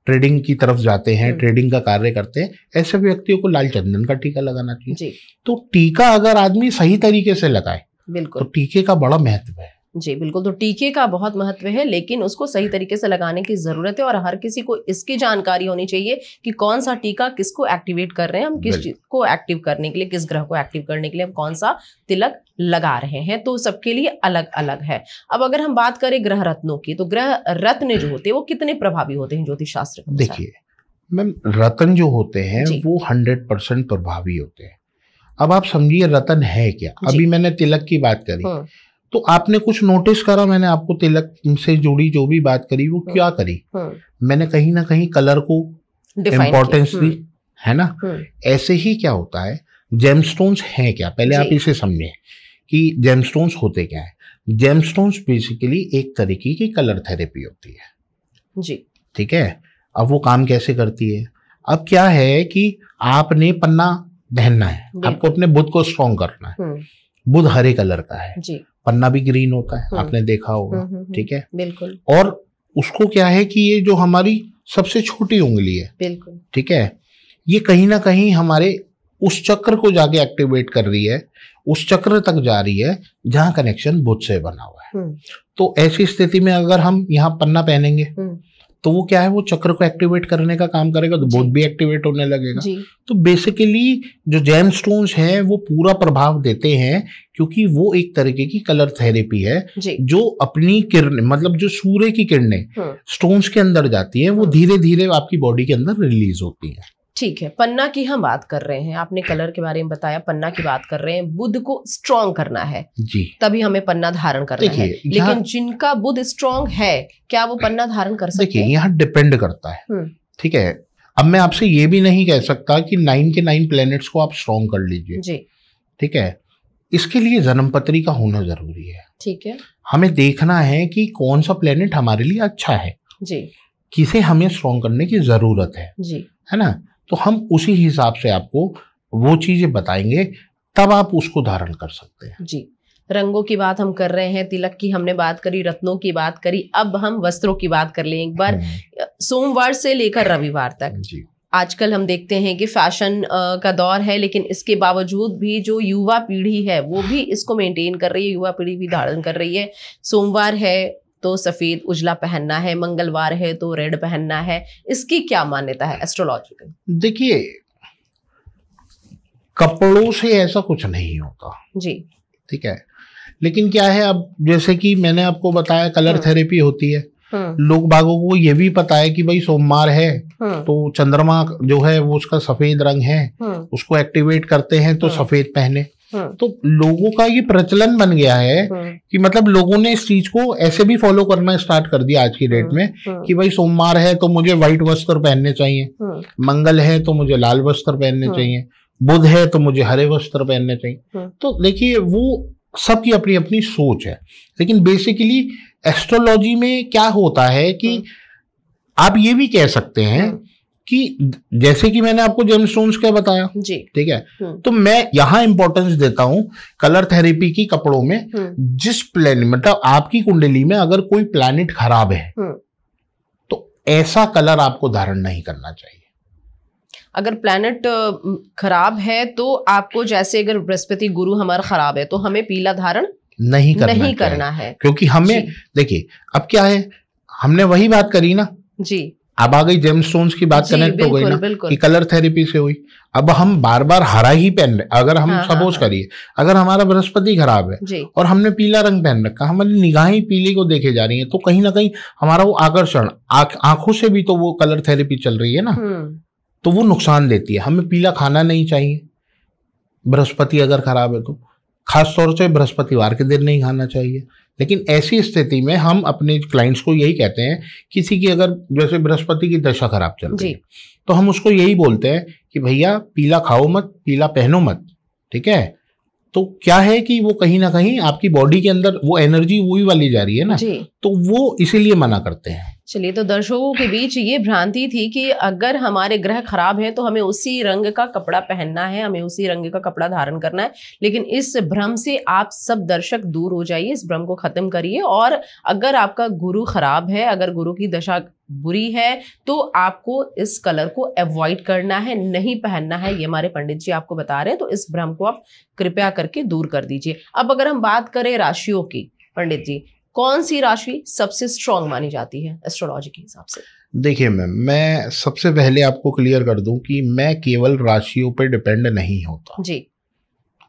ट्रेडिंग की तरफ जाते हैं, ट्रेडिंग का कार्य करते हैं, ऐसे व्यक्तियों को लाल चंदन का टीका लगाना चाहिए। तो टीका अगर आदमी सही तरीके से लगाए बिल्कुल, तो टीके का बड़ा महत्व है। जी बिल्कुल, तो टीके का बहुत महत्व है, लेकिन उसको सही तरीके से लगाने की जरूरत है और हर किसी को इसकी जानकारी होनी चाहिए कि कौन सा टीका किसको एक्टिवेट कर रहे हैं, हम किस चीज को एक्टिव करने के लिए, किस ग्रह को एक्टिव करने के लिए हम कौन सा तिलक लगा रहे हैं, तो सबके लिए अलग अलग है। अब अगर हम बात करें ग्रह रत्नों की, तो ग्रह रत्न जो होते हैं वो कितने प्रभावी होते हैं ज्योतिष शास्त्र के? देखिए मैम, रत्न जो होते हैं वो 100% प्रभावी होते हैं। अब आप समझिए रत्न है क्या। अभी मैंने तिलक की बात करी, तो आपने कुछ नोटिस करा, मैंने आपको तिलक से जुड़ी जो भी बात करी वो क्या करी, मैंने कहीं ना कहीं कलर को इम्पोर्टेंस दी, है ना। ऐसे ही क्या होता है, जेमस्टोन्स हैं क्या, पहले आप इसे समझें कि जेमस्टोन्स होते क्या है। जेमस्टोन्स बेसिकली एक तरीके की कलर थेरेपी होती है जी, ठीक है। अब वो काम कैसे करती है, अब क्या है कि आपने पन्ना पहनना है, आपको अपने बुध को स्ट्रॉन्ग करना है। बुध हरे कलर का है जी, पन्ना भी ग्रीन होता है, आपने देखा होगा, ठीक है बिल्कुल। और उसको क्या है कि ये जो हमारी सबसे छोटी उंगली है बिल्कुल, ठीक है, ये कहीं ना कहीं हमारे उस चक्र को जाके एक्टिवेट कर रही है, उस चक्र तक जा रही है जहां कनेक्शन बुध से बना हुआ है। तो ऐसी स्थिति में अगर हम यहाँ पन्ना पहनेंगे तो वो क्या है, वो चक्र को एक्टिवेट करने का काम करेगा, तो बुध भी एक्टिवेट होने लगेगा। तो बेसिकली जो जेम स्टोन्स हैं वो पूरा प्रभाव देते हैं, क्योंकि वो एक तरीके की कलर थेरेपी है जो अपनी किरणें, मतलब जो सूर्य की किरणें स्टोन्स के अंदर जाती है, वो धीरे धीरे आपकी बॉडी के अंदर रिलीज होती है। ठीक है, पन्ना की हम बात कर रहे हैं, आपने कलर के बारे में बताया, पन्ना की बात कर रहे हैं, बुध को स्ट्रॉन्ग करना है जी, तभी हमें पन्ना धारण करना है। लेकिन जिनका बुध स्ट्रॉन्ग है, क्या वो पन्ना धारण कर सकते हैं? देखिए यहाँ डिपेंड करता है, ठीक है। अब मैं आपसे ये भी नहीं कह सकता कि 9 के 9 प्लैनेट्स को आप स्ट्रॉन्ग कर लीजिए जी, ठीक है। इसके लिए जन्मपत्री का होना जरूरी है, ठीक है। हमें देखना है कि कौन सा प्लैनेट हमारे लिए अच्छा है जी, किसे हमें स्ट्रॉन्ग करने की जरूरत है जी, है ना। तो हम उसी हिसाब से आपको वो चीजें बताएंगे, तब आप उसको धारण कर सकते हैं जी। रंगों की बात हम कर रहे हैं, तिलक की हमने बात करी, रत्नों की बात करी, अब हम वस्त्रों की बात कर लें एक बार। सोमवार से लेकर रविवार तक जी, आजकल हम देखते हैं कि फैशन का दौर है, लेकिन इसके बावजूद भी जो युवा पीढ़ी है वो भी इसको मेंटेन कर रही है, युवा पीढ़ी भी धारण कर रही है। सोमवार है तो सफेद उजला पहनना है, मंगलवार है तो रेड पहनना है, इसकी क्या मान्यता है एस्ट्रोलॉजिकल? देखिए कपड़ों से ऐसा कुछ नहीं होता जी, ठीक है। लेकिन क्या है, अब जैसे कि मैंने आपको बताया कलर थेरेपी होती है, लोग बागों को ये भी पता है कि भाई सोमवार है तो चंद्रमा जो है वो उसका सफेद रंग है, उसको एक्टिवेट करते हैं तो सफेद पहने। तो लोगों का ये प्रचलन बन गया है कि मतलब लोगों ने इस चीज को ऐसे भी फॉलो करना स्टार्ट कर दिया आज की डेट में कि भाई सोमवार है तो मुझे व्हाइट वस्त्र पहनने चाहिए, मंगल है तो मुझे लाल वस्त्र पहनने चाहिए, बुध है तो मुझे हरे वस्त्र पहनने चाहिए। तो देखिए वो सबकी अपनी अपनी सोच है, लेकिन बेसिकली एस्ट्रोलॉजी में क्या होता है कि आप ये भी कह सकते हैं कि जैसे कि मैंने आपको जेमस्टोन्स क्या बताया जी, ठीक है, तो मैं यहाँ इंपॉर्टेंस देता हूँ कलर थेरेपी की कपड़ों में। जिस प्लैनेट, मतलब आपकी कुंडली में अगर कोई प्लैनेट खराब है तो ऐसा कलर आपको धारण नहीं करना चाहिए। अगर प्लैनेट खराब है तो आपको, जैसे अगर बृहस्पति गुरु हमारा खराब है तो हमें पीला धारण नहीं करना है, क्योंकि हमें देखिए अब क्या है, हमने वही बात करी ना जी, अब आ गई जेमस्टोन्स की बात, कनेक्ट हो गई ना कि कलर थेरेपी से हुई। अब हम बार बार हरा ही पहन रहे, अगर हम सपोज करिए अगर हमारा बृहस्पति खराब है और हमने पीला रंग पहन रखा, हमारी निगाहें पीली को देखे जा रही है, तो कहीं ना कहीं हमारा वो आकर्षण आंखों से भी तो वो कलर थेरेपी चल रही है ना, तो वो नुकसान देती है। हमें पीला खाना नहीं चाहिए बृहस्पति अगर खराब है तो, खास तौर से बृहस्पतिवार के दिन नहीं खाना चाहिए। लेकिन ऐसी स्थिति में हम अपने क्लाइंट्स को यही कहते हैं, किसी की अगर जैसे बृहस्पति की दशा खराब चल रही है तो हम उसको यही बोलते हैं कि भैया पीला खाओ मत, पीला पहनो मत, ठीक है। तो क्या है कि वो कहीं ना कहीं आपकी बॉडी के अंदर वो एनर्जी वही वाली जा रही है ना, तो वो इसीलिए मना करते हैं। चलिए, तो दर्शकों के बीच ये भ्रांति थी कि अगर हमारे ग्रह खराब है तो हमें उसी रंग का कपड़ा पहनना है, हमें उसी रंग का कपड़ा धारण करना है। लेकिन इस भ्रम से आप सब दर्शक दूर हो जाइए, इस भ्रम को खत्म करिए। और अगर आपका गुरु खराब है, अगर गुरु की दशा बुरी है, तो आपको इस कलर को अवॉइड करना है, नहीं पहनना है। ये हमारे पंडित जी आपको बता रहे हैं, तो इस भ्रम को आप कृपया करके दूर कर दीजिए। अब अगर हम बात करें राशियों की, पंडित जी कौन सी राशि सबसे स्ट्रांग मानी जाती है एस्ट्रोलॉजी के हिसाब से? देखिए मैम, मैं सबसे पहले आपको क्लियर कर दूं कि मैं केवल राशियों पे डिपेंड नहीं होता जी।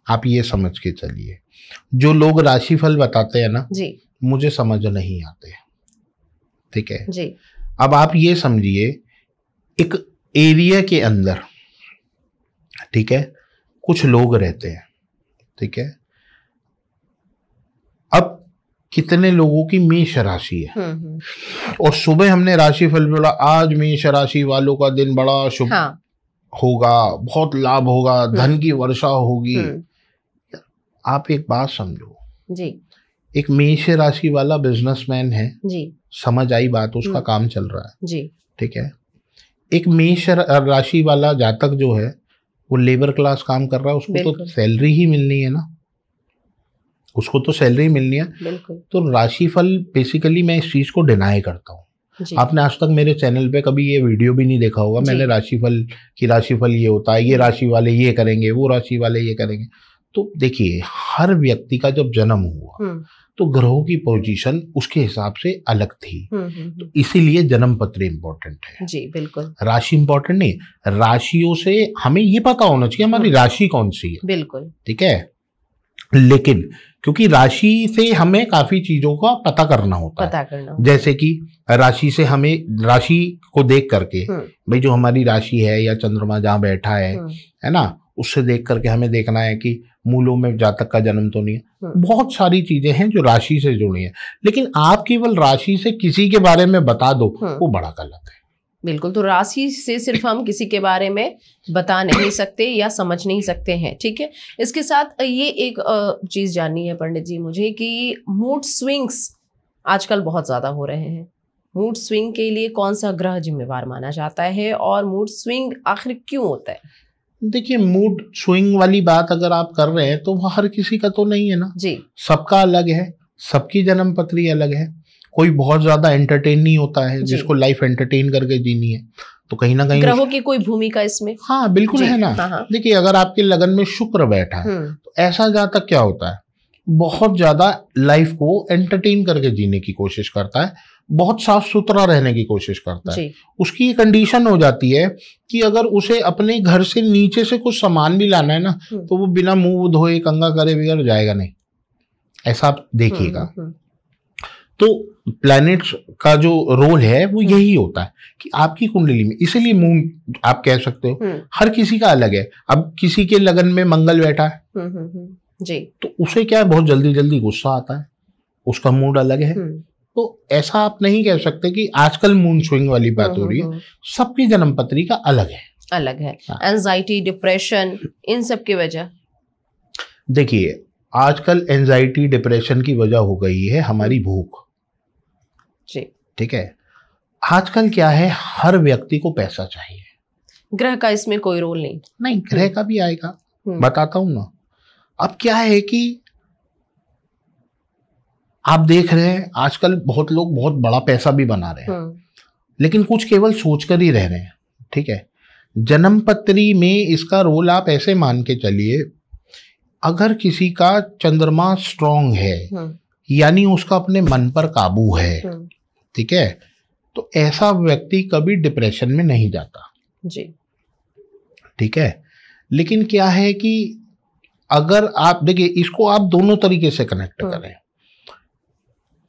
आप ये समझ के चलिए, जो लोग राशिफल बताते हैं ना जी, मुझे समझ नहीं आते, ठीक है जी। अब आप ये समझिए, एक एरिया के अंदर, ठीक है, कुछ लोग रहते हैं, ठीक है। अब कितने लोगों की मेष राशि है, और सुबह हमने राशिफल बोला आज मेष राशि वालों का दिन बड़ा शुभ होगा, बहुत लाभ होगा, धन की वर्षा होगी। आप एक बात समझो जी, एक मेष राशि वाला बिजनेसमैन है जी, समझ आई बात, उसका काम चल रहा है जी, ठीक है। एक मेष राशि वाला जातक जो है वो लेबर क्लास काम कर रहा है, उसको तो सैलरी ही मिलनी है ना, उसको तो सैलरी मिलनी है। बिल्कुल। तो राशिफल बेसिकली मैं इस चीज को डिनाई करता हूँ। आपने आज तक मेरे चैनल पे कभी ये वीडियो भी नहीं देखा होगा, मैंने राशिफल ये होता है, ये राशि वाले ये करेंगे, वो राशि वाले ये करेंगे। तो देखिए, हर व्यक्ति का जब जन्म हुआ तो ग्रहों की पोजीशन उसके हिसाब से अलग थी, तो इसीलिए जन्म पत्र इम्पोर्टेंट है जी। बिल्कुल, राशि इम्पोर्टेंट नहीं, राशियों से हमें ये पता होना चाहिए हमारी राशि कौन सी है। बिल्कुल, ठीक है। लेकिन क्योंकि राशि से हमें काफी चीजों का पता करना होता है, जैसे कि राशि से हमें राशि को देख करके भाई जो हमारी राशि है या चंद्रमा जहाँ बैठा है ना, उससे देख करके हमें देखना है कि मूलों में जातक का जन्म तो नहीं है। बहुत सारी चीजें हैं जो राशि से जुड़ी हैं, लेकिन आप केवल राशि से किसी के बारे में बता दो वो बड़ा गलत है। बिल्कुल, तो राशि से सिर्फ हम किसी के बारे में बता नहीं सकते या समझ नहीं सकते हैं, ठीक है। इसके साथ ये एक चीज जाननी है पंडित जी मुझे कि मूड स्विंग्स आजकल बहुत ज्यादा हो रहे हैं। मूड स्विंग के लिए कौन सा ग्रह जिम्मेवार माना जाता है और मूड स्विंग आखिर क्यों होता है? देखिए, मूड स्विंग वाली बात अगर आप कर रहे हैं तो वो हर किसी का तो नहीं है ना जी, सबका अलग है, सबकी जन्म पत्री अलग है। कोई बहुत ज्यादा एंटरटेन नहीं होता है, जिसको लाइफ एंटरटेन करके जीनी है, तो कहीं ना कहीं ग्रहों की कोई भूमिका इसमें? हाँ बिल्कुल है ना। देखिए, अगर आपके लगन में शुक्र बैठा है तो ऐसा जातक क्या होता है, बहुत ज्यादा लाइफ को एंटरटेन करके जीने की कोशिश करता है, बहुत साफ सुथरा रहने की कोशिश करता है। उसकी ये कंडीशन हो जाती है कि अगर उसे अपने घर से नीचे से कुछ सामान भी लाना है ना तो वो बिना मुंह धोए कंघा करे बगैर जाएगा नहीं, ऐसा आप देखिएगा। तो प्लैनेट्स का जो रोल है वो यही होता है कि आपकी कुंडली में, इसीलिए मून आप कह सकते हो हर किसी का अलग है। अब किसी के लगन में मंगल बैठा है जी, तो उसे क्या है, बहुत जल्दी जल्दी गुस्सा आता है, उसका मूड अलग है। तो ऐसा आप नहीं कह सकते कि आजकल मून स्विंग वाली बात हो रही है, सबकी जन्म पत्री का अलग है। एंजाइटी, डिप्रेशन, इन सब की वजह? देखिए, आजकल एंजाइटी डिप्रेशन की वजह हो गई है हमारी भूख जी, ठीक है। आजकल क्या है, हर व्यक्ति को पैसा चाहिए। ग्रह का इसमें कोई रोल नहीं? ग्रह का भी आएगा, बताता हूं ना। अब क्या है कि आप देख रहे हैं आजकल बहुत लोग बहुत बड़ा पैसा भी बना रहे हैं, लेकिन कुछ केवल सोचकर ही रह रहे हैं, ठीक है। जन्म पत्री में इसका रोल आप ऐसे मान के चलिए, अगर किसी का चंद्रमा स्ट्रांग है यानी उसका अपने मन पर काबू है, ठीक है, तो ऐसा व्यक्ति कभी डिप्रेशन में नहीं जाता जी, ठीक है। लेकिन क्या है कि अगर आप देखिए, इसको आप दोनों तरीके से कनेक्ट करें,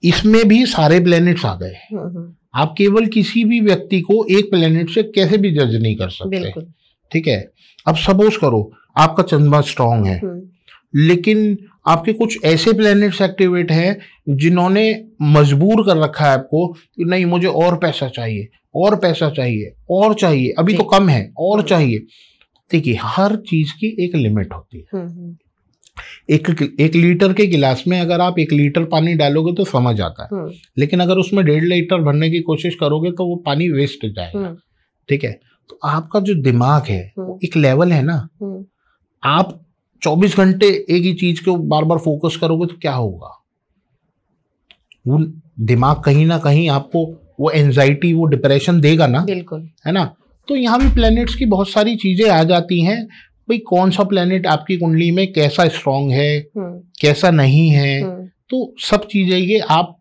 इसमें भी सारे प्लैनेट्स आ गए, आप केवल किसी भी व्यक्ति को एक प्लैनेट से कैसे भी जज नहीं कर सकते, ठीक है। अब सपोज करो आपका चंद्रमा स्ट्रांग है, लेकिन आपके कुछ ऐसे प्लैनेट्स एक्टिवेट हैं जिन्होंने मजबूर कर रखा है आपको कि नहीं मुझे और पैसा चाहिए, और पैसा चाहिए, और चाहिए, अभी तो कम है और चाहिए। देखिए, हर चीज की एक लिमिट होती है। एक लीटर के गिलास में अगर आप 1 लीटर पानी डालोगे तो समझ आता है, लेकिन अगर उसमें 1.5 लीटर भरने की कोशिश करोगे तो वो पानी वेस्ट जाएगा। ठीक है, तो आपका जो दिमाग है एक लेवल है ना, आप 24 घंटे एक ही चीज को बार बार फोकस करोगे तो क्या होगा, वो दिमाग कहीं ना कहीं आपको वो एंजाइटी, वो डिप्रेशन देगा ना। बिल्कुल, है ना। तो यहाँ भी प्लैनेट्स की बहुत सारी चीजें आ जाती हैं, भाई कौन सा प्लैनेट आपकी कुंडली में कैसा स्ट्रांग है, कैसा नहीं है, तो सब चीजें ये आप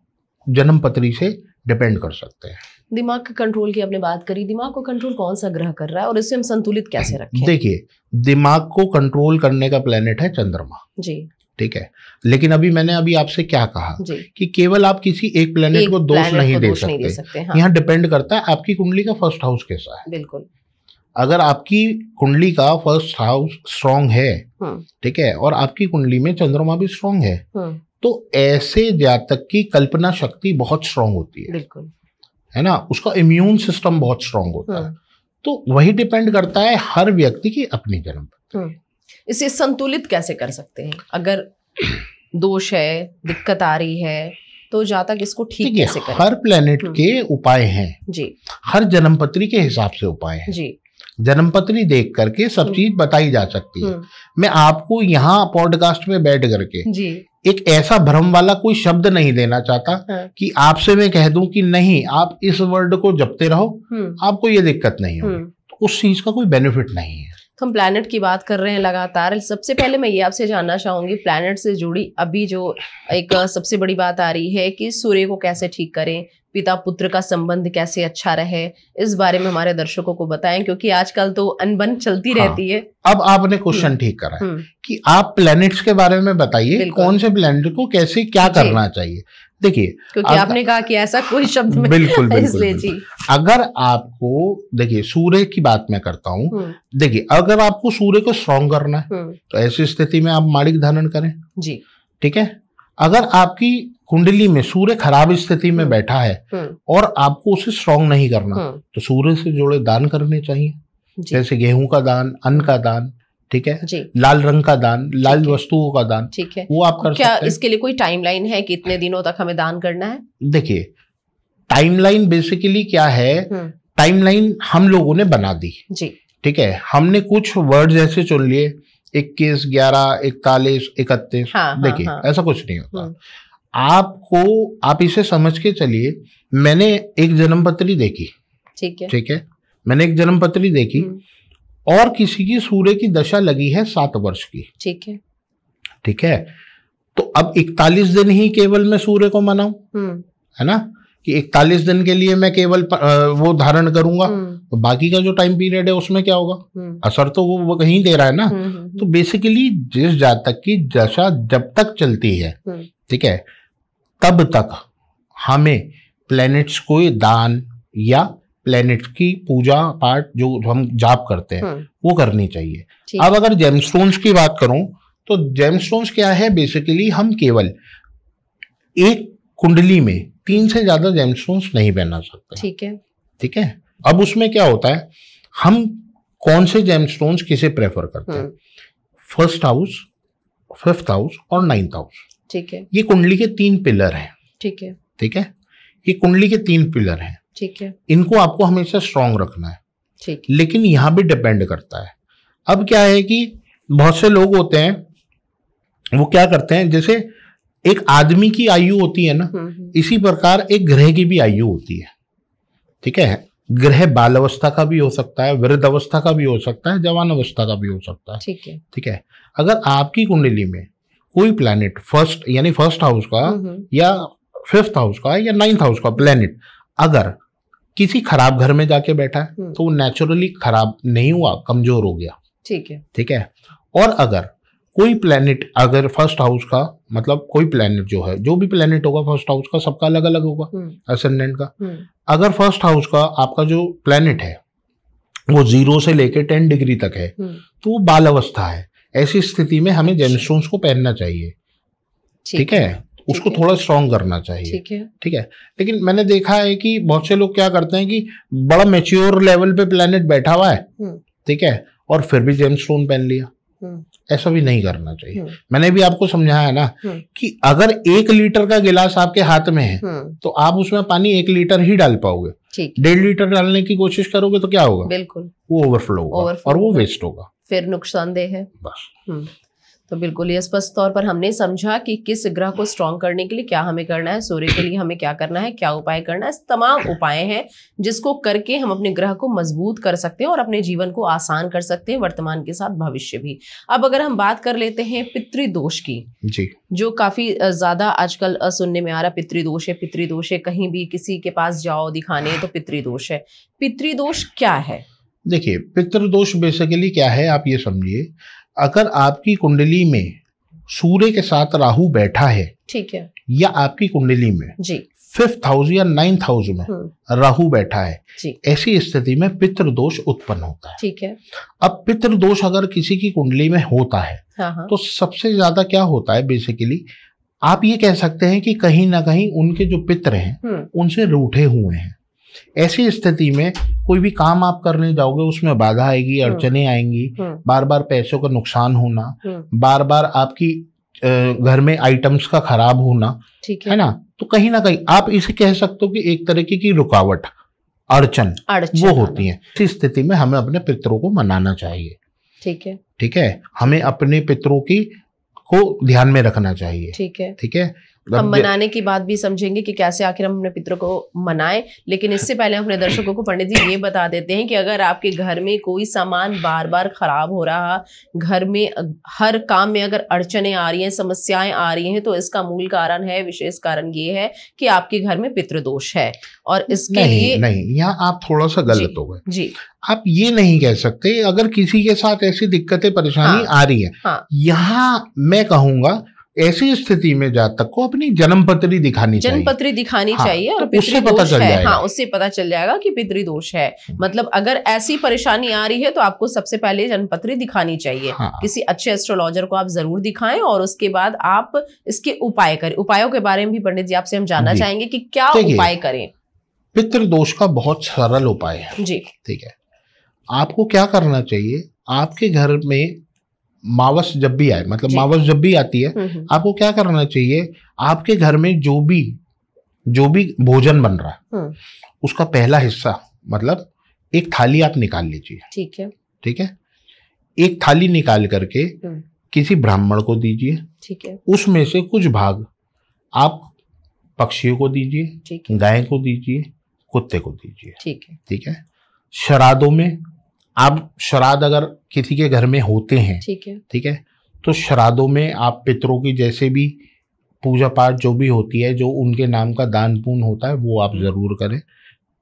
जन्म पत्री से डिपेंड कर सकते हैं। दिमाग का कंट्रोल की आपने बात करी, दिमाग को कंट्रोल कौन सा ग्रह कर रहा है और इसे हम संतुलित कैसे रखें? देखिए, दिमाग को कंट्रोल करने का प्लैनेट है चंद्रमा जी। ठीक है, लेकिन मैंने आपसे क्या कहा कि केवल आप किसी एक प्लैनेट को दोष नहीं दे सकते। हाँ। यहाँ डिपेंड करता है आपकी कुंडली का फर्स्ट हाउस कैसा है। बिल्कुल, अगर आपकी कुंडली का फर्स्ट हाउस स्ट्रांग है, ठीक है, और आपकी कुंडली में चंद्रमा भी स्ट्रांग है, तो ऐसे जातक की कल्पना शक्ति बहुत स्ट्रांग होती है। बिल्कुल, है ना, उसका इम्यून सिस्टम बहुत स्ट्रांग होता है। तो वही डिपेंड करता है हर व्यक्ति की अपनी जन्म। इसे संतुलित कैसे कर सकते हैं? अगर दोष है, दिक्कत आ रही है, तो जातक इसको ठीक कैसे करें? हर प्लेनेट के उपाय हैं जी, हर जन्मपत्री के हिसाब से उपाय हैं जी। जन्मपत्री देख करके सब चीज बताई जा सकती है। मैं आपको यहाँ पॉडकास्ट में बैठ करके जी एक ऐसा भ्रम वाला कोई शब्द नहीं देना चाहता कि आपसे मैं कह दूं कि नहीं आप इस वर्ड को जपते रहो, आपको ये दिक्कत नहीं होगी, तो उस चीज का कोई बेनिफिट नहीं है। तो हम प्लैनेट की बात कर रहे हैं लगातार। सबसे पहले मैं ये आपसे जानना चाहूंगी, प्लैनेट से जुड़ी अभी जो एक सबसे बड़ी बात आ रही है कि सूर्य को कैसे ठीक करें, पिता पुत्र का संबंध कैसे अच्छा रहे, इस बारे में हमारे दर्शकों को बताएं, क्योंकि आजकल तो अनबन चलती रहती है। अब आपने क्वेश्चन ठीक करा है कि आप प्लैनेट्स के बारे में बताइए, कौन से प्लैनेट को कैसे क्या करना चाहिए। देखिए, क्योंकि आपने कहा कि ऐसा कोई शब्द में बिल्कुल इसलिए जी, अगर आपको देखिए सूर्य की बात मैं करता हूँ। देखिए, अगर आपको सूर्य को स्ट्रॉन्ग करना है तो ऐसी स्थिति में आप माणिक धारण करें जी। ठीक है, अगर आपकी कुंडली में सूर्य खराब स्थिति में बैठा है और आपको उसे स्ट्रॉन्ग नहीं करना, तो सूर्य से जुड़े दान करने चाहिए, जैसे गेहूं का दान, अन्न का दान, ठीक है, लाल रंग का दान, लाल वस्तुओं का दान, ठीक है, वो आप कर सकते हैं। क्या इसके लिए कोई टाइमलाइन है कि इतने दिनों तक हमें दान करना है? देखिए, टाइमलाइन बेसिकली क्या है, टाइमलाइन हम लोगों ने बना दी जी। ठीक है, हमने कुछ वर्ड्स ऐसे चुन लिए 21, 11, 41, 31। देखिए, ऐसा कुछ नहीं होता। आप इसे समझ के चलिए, मैंने एक जन्मपत्री देखी, ठीक है, मैंने एक जन्मपत्री देखी और किसी की सूर्य की दशा लगी है 7 वर्ष की, ठीक है, तो अब 41 दिन ही केवल मैं सूर्य को मनाऊं, है ना, कि 41 दिन के लिए मैं केवल वो धारण करूंगा, तो बाकी का जो टाइम पीरियड है उसमें क्या होगा, असर तो वो कहीं दे रहा है ना। तो बेसिकली जिस जातक की दशा जब तक चलती है, ठीक है, तब तक हमें प्लैनेट्स को दान या प्लैनेट की पूजा पाठ जो हम जाप करते हैं वो करनी चाहिए। अब अगर जेमस्टोन्स की बात करूं तो जेमस्टोन्स क्या है, बेसिकली हम केवल एक कुंडली में 3 से ज्यादा जेमस्टोन्स नहीं पहना सकते। ठीक है, अब उसमें क्या होता है, हम कौन से जेमस्टोन्स किसे प्रेफर करते हैं, फर्स्ट हाउस, 5th हाउस और 9th हाउस। ठीक है, ये कुंडली के 3 पिलर हैं। ठीक है, ठीक है, ये कुंडली के 3 पिलर हैं। ठीक है, इनको आपको हमेशा स्ट्रांग रखना है। ठीक, लेकिन यहाँ भी डिपेंड करता है। अब क्या है कि बहुत से लोग होते हैं, वो क्या करते हैं, जैसे एक आदमी की आयु होती है ना, इसी प्रकार एक ग्रह की भी आयु होती है। ठीक है, ग्रह बाल अवस्था का भी हो सकता है, वृद्ध अवस्था का भी हो सकता है, जवान अवस्था का भी हो सकता है। ठीक है, ठीक है, अगर आपकी कुंडली में कोई प्लैनेट फर्स्ट हाउस का या 5th हाउस का या 9th हाउस का प्लैनेट अगर किसी खराब घर में जाके बैठा है तो वो नेचुरली खराब नहीं हुआ, कमजोर हो गया। ठीक है, ठीक है, और अगर कोई प्लैनेट अगर फर्स्ट हाउस का, मतलब कोई प्लैनेट जो है, जो भी प्लैनेट होगा फर्स्ट हाउस का सबका अलग अलग होगा असेंडेंट का, अगर फर्स्ट हाउस का आपका जो प्लैनेट है वो 0 से लेके 10 डिग्री तक है तो वो बाल अवस्था है। ऐसी स्थिति में हमें जेमस्टोन्स को पहनना चाहिए। ठीक है, उसको थोड़ा स्ट्रॉन्ग करना चाहिए। ठीक है, लेकिन मैंने देखा है कि बहुत से लोग क्या करते हैं कि बड़ा मैच्योर लेवल पे प्लैनेट बैठा हुआ है, ठीक है, और फिर भी जेमस्टोन पहन लिया। ऐसा भी नहीं करना चाहिए। मैंने भी आपको समझाया ना कि अगर 1 लीटर का गिलास आपके हाथ में है तो आप उसमें पानी 1 लीटर ही डाल पाओगे। 1.5 लीटर डालने की कोशिश करोगे तो क्या होगा? बिल्कुल वो ओवरफ्लो होगा और वो वेस्ट होगा, फिर नुकसानदेह है बस। तो बिल्कुल ये स्पष्ट तौर पर हमने समझा कि किस ग्रह को स्ट्रांग करने के लिए क्या हमें करना है, सूर्य के लिए हमें क्या करना है, क्या उपाय करना है। तमाम उपाय हैं जिसको करके हम अपने ग्रह को मजबूत कर सकते हैं और अपने जीवन को आसान कर सकते हैं, वर्तमान के साथ भविष्य भी। अब अगर हम बात कर लेते हैं पितृदोष की जी, जो काफी ज्यादा आजकल सुनने में आ रहा, पितृदोष है, पितृदोष है, कहीं भी किसी के पास जाओ दिखाने तो पितृदोष है। पितृदोष क्या है? देखिए, पितृदोष बेसिकली क्या है, आप ये समझिए, अगर आपकी कुंडली में सूर्य के साथ राहु बैठा है, ठीक है, या आपकी कुंडली में जी 5th हाउस या 9th हाउस में राहु बैठा है, जी, ऐसी स्थिति में पितृदोष उत्पन्न होता है। ठीक है। अब पितृदोष अगर किसी की कुंडली में होता है हाँ। तो सबसे ज्यादा क्या होता है, बेसिकली आप ये कह सकते हैं कि कहीं ना कहीं उनके जो पितृ हैं उनसे रूठे हुए हैं। ऐसी स्थिति में कोई भी काम आप करने जाओगे उसमें बाधा आएगी, अड़चने आएंगी, बार बार पैसों का नुकसान होना, बार बार आपकी घर में आइटम्स का खराब होना, ठीक है ना। तो कहीं ना कहीं आप इसे कह सकते हो कि एक तरीके की रुकावट, अड़चन वो होती है। इस स्थिति में हमें अपने पितरों को मनाना चाहिए। ठीक है, हमें अपने पितरों की को ध्यान में रखना चाहिए। ठीक है। हम मनाने की बात भी समझेंगे कि कैसे आखिर हम अपने पितरों को मनाएं, लेकिन इससे पहले अपने दर्शकों को पंडित जी ये बता देते हैं कि अगर आपके घर में कोई सामान बार बार खराब हो रहा, घर में हर काम में अगर अड़चने आ रही हैं, समस्याएं आ रही हैं, तो इसका मूल कारण है, विशेष कारण ये है कि आपके घर में पितृदोष है। और इसके लिए नहीं, यहाँ आप थोड़ा सा गलत हो गए जी। आप ये नहीं कह सकते अगर किसी के साथ ऐसी दिक्कतें परेशानी आ रही है। यहाँ मैं कहूंगा ऐसी स्थिति में जातक को अपनी जन्मपत्री दिखानी चाहिए। जन्मपत्री दिखानी चाहिए और उससे पता चल जाएगा। उससे पता चल जाएगा कि पितृदोष है। मतलब अगर ऐसी परेशानी आ रही है तो आपको सबसे पहले जन्मपत्री दिखानी चाहिए। किसी अच्छे एस्ट्रोलॉजर को आप जरूर दिखाएं और उसके बाद आप इसके उपाय करें। उपायों के बारे में भी पंडित जी आपसे हम जानना चाहेंगे कि क्या उपाय करें। पितृदोष का बहुत सरल उपाय है जी। ठीक है, आपको क्या करना चाहिए, आपके घर में मावस जब भी आए, मतलब मावस जब भी आती है, आपको क्या करना चाहिए, आपके घर में जो भी भोजन बन रहा है उसका पहला हिस्सा, मतलब एक थाली आप निकाल लीजिए। ठीक है, एक थाली निकाल करके किसी ब्राह्मण को दीजिए। ठीक है, उसमें से कुछ भाग आप पक्षियों को दीजिए, गाय को दीजिए, कुत्ते को दीजिए। ठीक है। श्राद्धों में आप श्राद्ध अगर किसी के घर में होते हैं, ठीक है, तो श्राद्धों में आप पितरों की जैसे भी पूजा पाठ जो भी होती है, जो उनके नाम का दान पुण्य होता है, वो आप जरूर करें।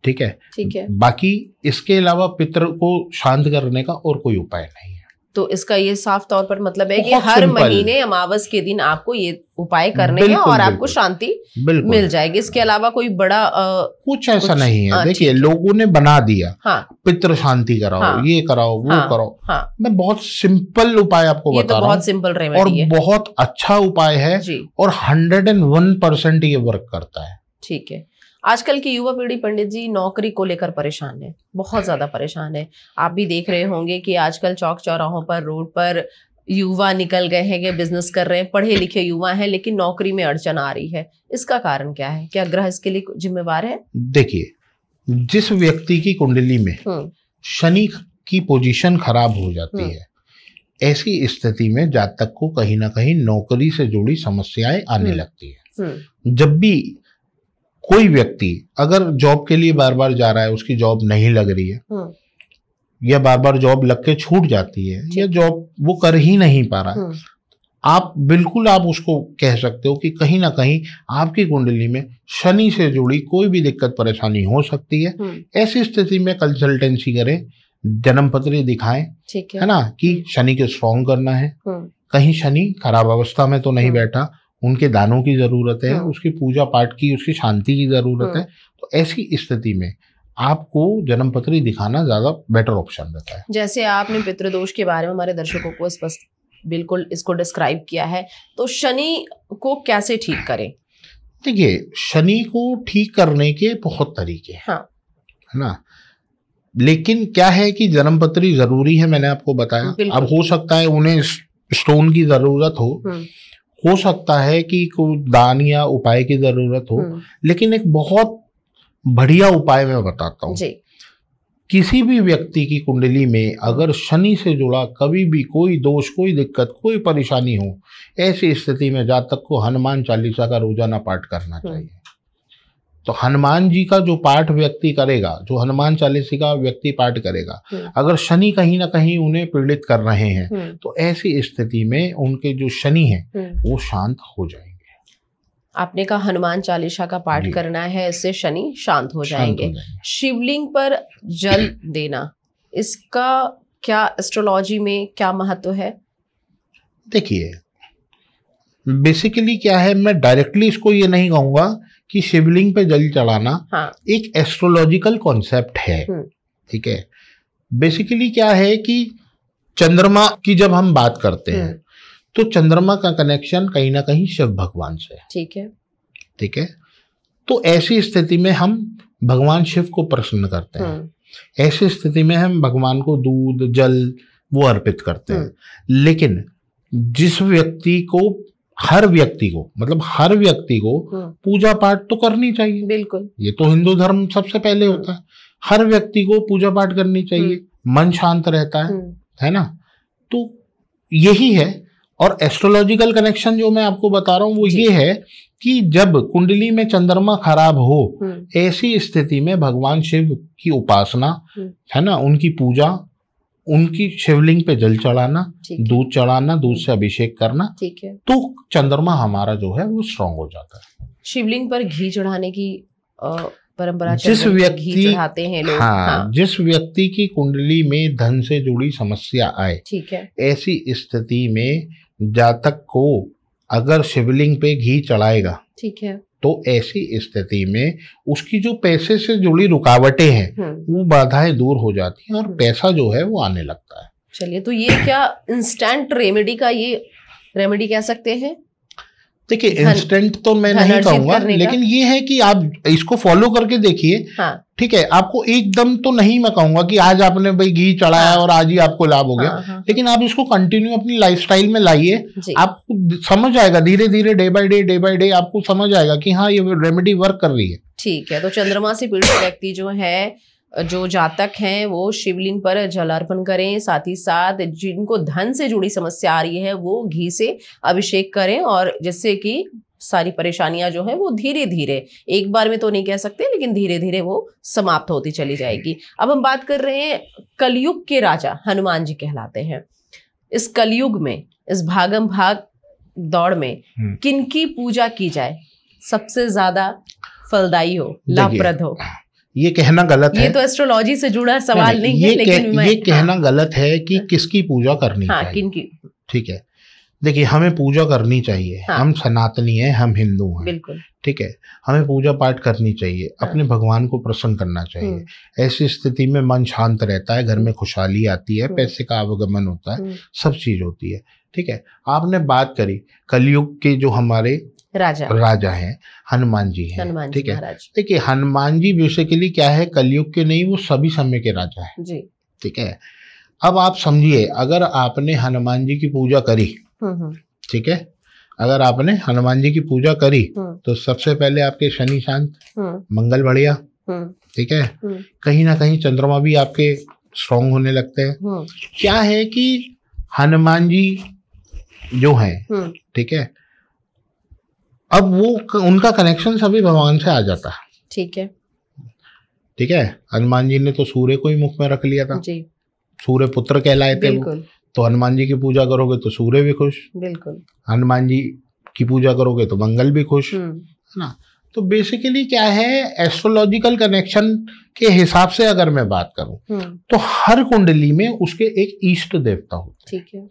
ठीक है। बाकी इसके अलावा पितर को शांत करने का और कोई उपाय नहीं है। तो इसका ये साफ तौर पर मतलब है कि हर महीने अमावस के दिन आपको ये उपाय करने हैं और आपको शांति मिल जाएगी। इसके अलावा कोई बड़ा कुछ ऐसा नहीं है। देखिए, लोगों ने बना दिया पितृ शांति कराओ, ये कराओ, वो कराओ। मैं बहुत सिंपल उपाय आपको बता रहा हूँ, बहुत सिंपल रेमेडी है और बहुत अच्छा उपाय है और 101% ये वर्क करता है। ठीक है। आजकल की युवा पीढ़ी पंडित जी नौकरी को लेकर परेशान है, बहुत ज्यादा परेशान है। आप भी देख रहे होंगे कि आजकल चौक चौराहों पर, रोड पर युवा निकल गए हैं कि बिजनेस कर रहे हैं, पढ़े लिखे युवा हैं, लेकिन नौकरी में अड़चन आ रही है। इसका कारण क्या है? क्या ग्रह इसके लिए जिम्मेवार है? देखिए, जिस व्यक्ति की कुंडली में शनि की पोजीशन खराब हो जाती है, ऐसी स्थिति में जातक को कहीं ना कहीं नौकरी से जुड़ी समस्याएं आने लगती है। जब भी कोई व्यक्ति अगर जॉब के लिए बार बार जा रहा है, उसकी जॉब नहीं लग रही है, या बार बार जॉब लग के छूट जाती है, या जॉब वो कर ही नहीं पा रहा, आप उसको कह सकते हो कि कहीं ना कहीं आपकी कुंडली में शनि से जुड़ी कोई भी दिक्कत परेशानी हो सकती है। ऐसी स्थिति में कंसल्टेंसी करें, जन्मपत्री दिखाएं, है ना, कि शनि को स्ट्रॉन्ग करना है, कहीं शनि खराब अवस्था में तो नहीं बैठा, उनके दानों की जरूरत है, उसकी पूजा पाठ की, उसकी शांति की जरूरत है। तो ऐसी स्थिति में आपको जन्मपत्री दिखाना ज्यादा बेटर ऑप्शन रहता है। जैसे आपने पितृदोष के बारे में हमारे दर्शकों को स्पष्ट बिल्कुल इसको डिस्क्राइब किया है, तो शनि को कैसे ठीक करें? देखिए, शनि को ठीक करने के बहुत तरीके हैं, है ना। लेकिन क्या है कि जन्मपत्री जरूरी है, मैंने आपको बताया। अब हो सकता है उन्हें स्टोन की जरूरत हो सकता है कि कोई दान या उपाय की जरूरत हो, लेकिन एक बहुत बढ़िया उपाय मैं बताता हूँ। किसी भी व्यक्ति की कुंडली में अगर शनि से जुड़ा कभी भी कोई दोष, कोई दिक्कत, कोई परेशानी हो, ऐसी स्थिति में जातक को हनुमान चालीसा का रोजाना पाठ करना चाहिए। तो हनुमान जी का जो पाठ व्यक्ति करेगा, जो हनुमान चालीसा का व्यक्ति पाठ करेगा, अगर शनि कहीं ना कहीं उन्हें पीड़ित कर रहे हैं तो ऐसी स्थिति में उनके जो शनि हैं वो शांत हो जाएंगे। आपने कहा हनुमान चालीसा का पाठ करना है, इससे शनि शांत हो जाएंगे। शिवलिंग पर जल देना, इसका क्या एस्ट्रोलॉजी में क्या महत्व है? देखिए, बेसिकली क्या है, मैं डायरेक्टली इसको ये नहीं कहूंगा कि शिवलिंग पे जल चढ़ाना एक एस्ट्रोलॉजिकल कॉन्सेप्ट है। ठीक है, बेसिकली क्या है कि चंद्रमा की जब हम बात करते हैं तो चंद्रमा का कनेक्शन कहीं ना कहीं शिव भगवान से है। ठीक है, तो ऐसी स्थिति में हम भगवान शिव को प्रसन्न करते हैं। ऐसी स्थिति में हम भगवान को दूध, जल वो अर्पित करते हैं। लेकिन जिस व्यक्ति को, हर व्यक्ति को पूजा पाठ तो करनी चाहिए। बिल्कुल, ये तो हिंदू धर्म सबसे पहले होता है। हर व्यक्ति को पूजा पाठ करनी चाहिए, मन शांत रहता है ना। तो यही है। और एस्ट्रोलॉजिकल कनेक्शन जो मैं आपको बता रहा हूं वो ये है कि जब कुंडली में चंद्रमा खराब हो, ऐसी स्थिति में भगवान शिव की उपासना है ना, उनकी पूजा, उनकी शिवलिंग पे जल चढ़ाना, दूध चढ़ाना, दूध से अभिषेक करना, ठीक है, तो चंद्रमा हमारा जो है वो स्ट्रांग हो जाता है। शिवलिंग पर घी चढ़ाने की परंपरा, जिस व्यक्ति घी चढ़ाते हैं लोग, जिस व्यक्ति की कुंडली में धन से जुड़ी समस्या आए, ठीक है, ऐसी स्थिति में जातक को अगर शिवलिंग पे घी चढ़ाएगा, ठीक है, तो ऐसी स्थिति में उसकी जो पैसे से जुड़ी रुकावटें हैं वो बाधाएं दूर हो जाती हैं और पैसा जो है वो आने लगता है। चलिए, तो ये क्या इंस्टेंट रेमेडी का ये रेमेडी कह सकते हैं? देखिए, इंस्टेंट तो मैं नहीं कहूंगा, लेकिन ये है कि आप इसको फॉलो करके देखिए। ठीक है, आपको एकदम तो नहीं मैं कहूंगा कि आज आपने भाई घी चढ़ाया और आज ही आपको लाभ हो गया, लेकिन आप इसको कंटिन्यू अपनी लाइफस्टाइल में लाइए। आपको समझ आएगा धीरे धीरे, डे बाय डे आपको समझ आएगा कि हाँ ये रेमेडी वर्क कर रही है। ठीक है, तो चंद्रमा से पीड़ित व्यक्ति जो है, जो जातक हैं, वो शिवलिंग पर जल अर्पण करें। साथ ही साथ जिनको धन से जुड़ी समस्या आ रही है वो घी से अभिषेक करें, और जिससे कि सारी परेशानियां जो है वो धीरे धीरे, एक बार में तो नहीं कह सकते, लेकिन धीरे धीरे वो समाप्त होती चली जाएगी। अब हम बात कर रहे हैं, कलयुग के राजा हनुमान जी कहलाते हैं। इस कलयुग में, इस भागम भाग दौड़ में किनकी पूजा की जाए सबसे ज्यादा फलदायी हो, लाभप्रद हो? ये कहना गलत है। ये तो एस्ट्रोलॉजी से जुड़ा सवाल नहीं है, लेकिन ये कहना गलत है कि किसकी पूजा करनी चाहिए। किनकी? ठीक है, देखिए, हमें पूजा करनी चाहिए। हम सनातनी हैं, हम हिंदू हैं। बिल्कुल, ठीक है, हमें पूजा पाठ करनी चाहिए, अपने भगवान को प्रसन्न करना चाहिए। ऐसी स्थिति में मन शांत रहता है, घर में खुशहाली आती है, पैसे का आवागमन होता है, सब चीज होती है। ठीक है, आपने बात करी कलयुग के जो हमारे राजा हैं, हनुमान जी हैं। ठीक है, देखिए, हनुमान जी बेसिकली क्या है, कलयुग के नहीं, वो सभी समय के राजा है जी। ठीक है, अब आप समझिए, अगर आपने हनुमान जी की पूजा करी, ठीक है, अगर आपने हनुमान जी की पूजा करी तो सबसे पहले आपके शनि शांत, मंगल बढ़िया, ठीक है, कहीं ना कहीं चंद्रमा भी आपके स्ट्रॉन्ग होने लगते हैं। क्या है कि हनुमान जी जो हैं, ठीक है, अब वो उनका कनेक्शन सभी भगवान से आ जाता है। ठीक है, ठीक है, हनुमान जी ने तो सूर्य को ही मुख में रख लिया था जी। सूर्य पुत्र कहलाए थे वो। तो हनुमान जी की पूजा करोगे तो सूर्य भी खुश, बिल्कुल, हनुमान जी की पूजा करोगे तो मंगल भी खुश, है ना। तो बेसिकली क्या है, एस्ट्रोलॉजिकल कनेक्शन के हिसाब से अगर मैं बात करूं तो हर कुंडली में उसके एक इष्ट देवता होते हैं। ठीक है,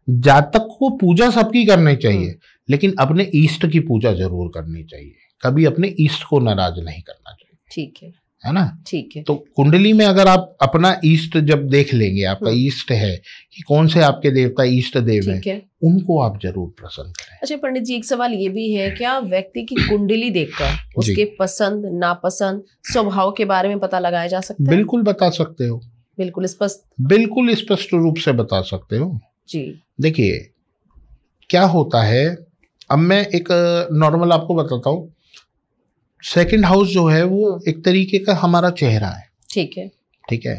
जातक को पूजा सबकी करनी चाहिए, लेकिन अपने इष्ट की पूजा जरूर करनी चाहिए। कभी अपने इष्ट को नाराज नहीं करना चाहिए। ठीक है ना। ठीक है। तो कुंडली में अगर आप अपना ईष्ट जब देख लेंगे, आपका ईष्ट है कि कौन से आपके देवता ईष्ट देव हैं, उनको आप जरूर प्रसन्न करें। अच्छा पंडित जी, एक सवाल ये भी है, क्या व्यक्ति की कुंडली देखकर उसके पसंद नापसंद स्वभाव के बारे में पता लगाया जा सकता है? बिल्कुल बता सकते हो, बिल्कुल स्पष्ट रूप से बता सकते हो जी। देखिए क्या होता है, अब मैं एक नॉर्मल आपको बताता हूँ। सेकंड हाउस जो है वो एक तरीके का हमारा चेहरा है। ठीक है। ठीक है।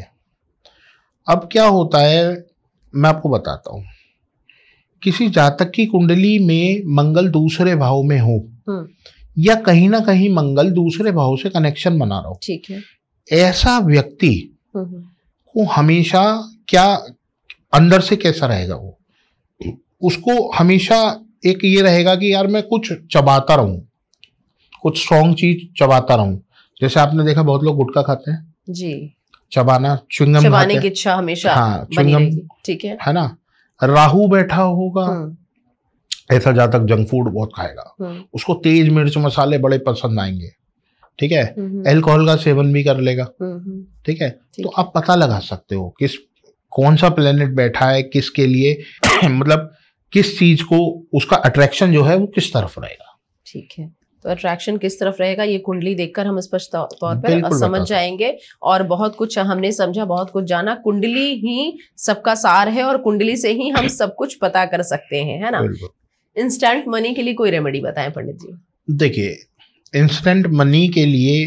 अब क्या होता है, मैं आपको बताता हूँ। किसी जातक की कुंडली में मंगल दूसरे भाव में हो या कहीं ना कहीं मंगल दूसरे भाव से कनेक्शन बना रहा हो, ठीक है, ऐसा व्यक्ति को हमेशा क्या अंदर से कैसा रहेगा, वो उसको हमेशा एक ये रहेगा कि यार मैं कुछ चबाता रहूं, कुछ स्ट्रॉन्ग चीज चबाता रहूं। जैसे आपने देखा बहुत लोग गुटखा खाते हैं जी, चबाना, च्युइंगम चबाने की इच्छा हमेशा बनी रहेगी। ठीक है ना। राहु बैठा होगा, ऐसा जातक जंक फूड बहुत खाएगा, उसको तेज मिर्च मसाले बड़े पसंद आएंगे। ठीक है। अल्कोहल का सेवन भी कर लेगा। ठीक है। तो आप पता लगा सकते हो कौन सा प्लेनेट बैठा है किसके लिए मतलब किस चीज को उसका अट्रैक्शन जो है वो किस तरफ रहेगा। ठीक है। तो अट्रैक्शन किस तरफ रहेगा ये कुंडली देखकर हम स्पष्ट तौर पर समझ जाएंगे। और बहुत कुछ हमने समझा, बहुत कुछ जाना। कुंडली ही सबका सार है और कुंडली से ही हम सब कुछ पता कर सकते हैं, है ना। इंस्टेंट मनी के लिए कोई रेमेडी बताएं पंडित जी। देखिए इंस्टेंट मनी के लिए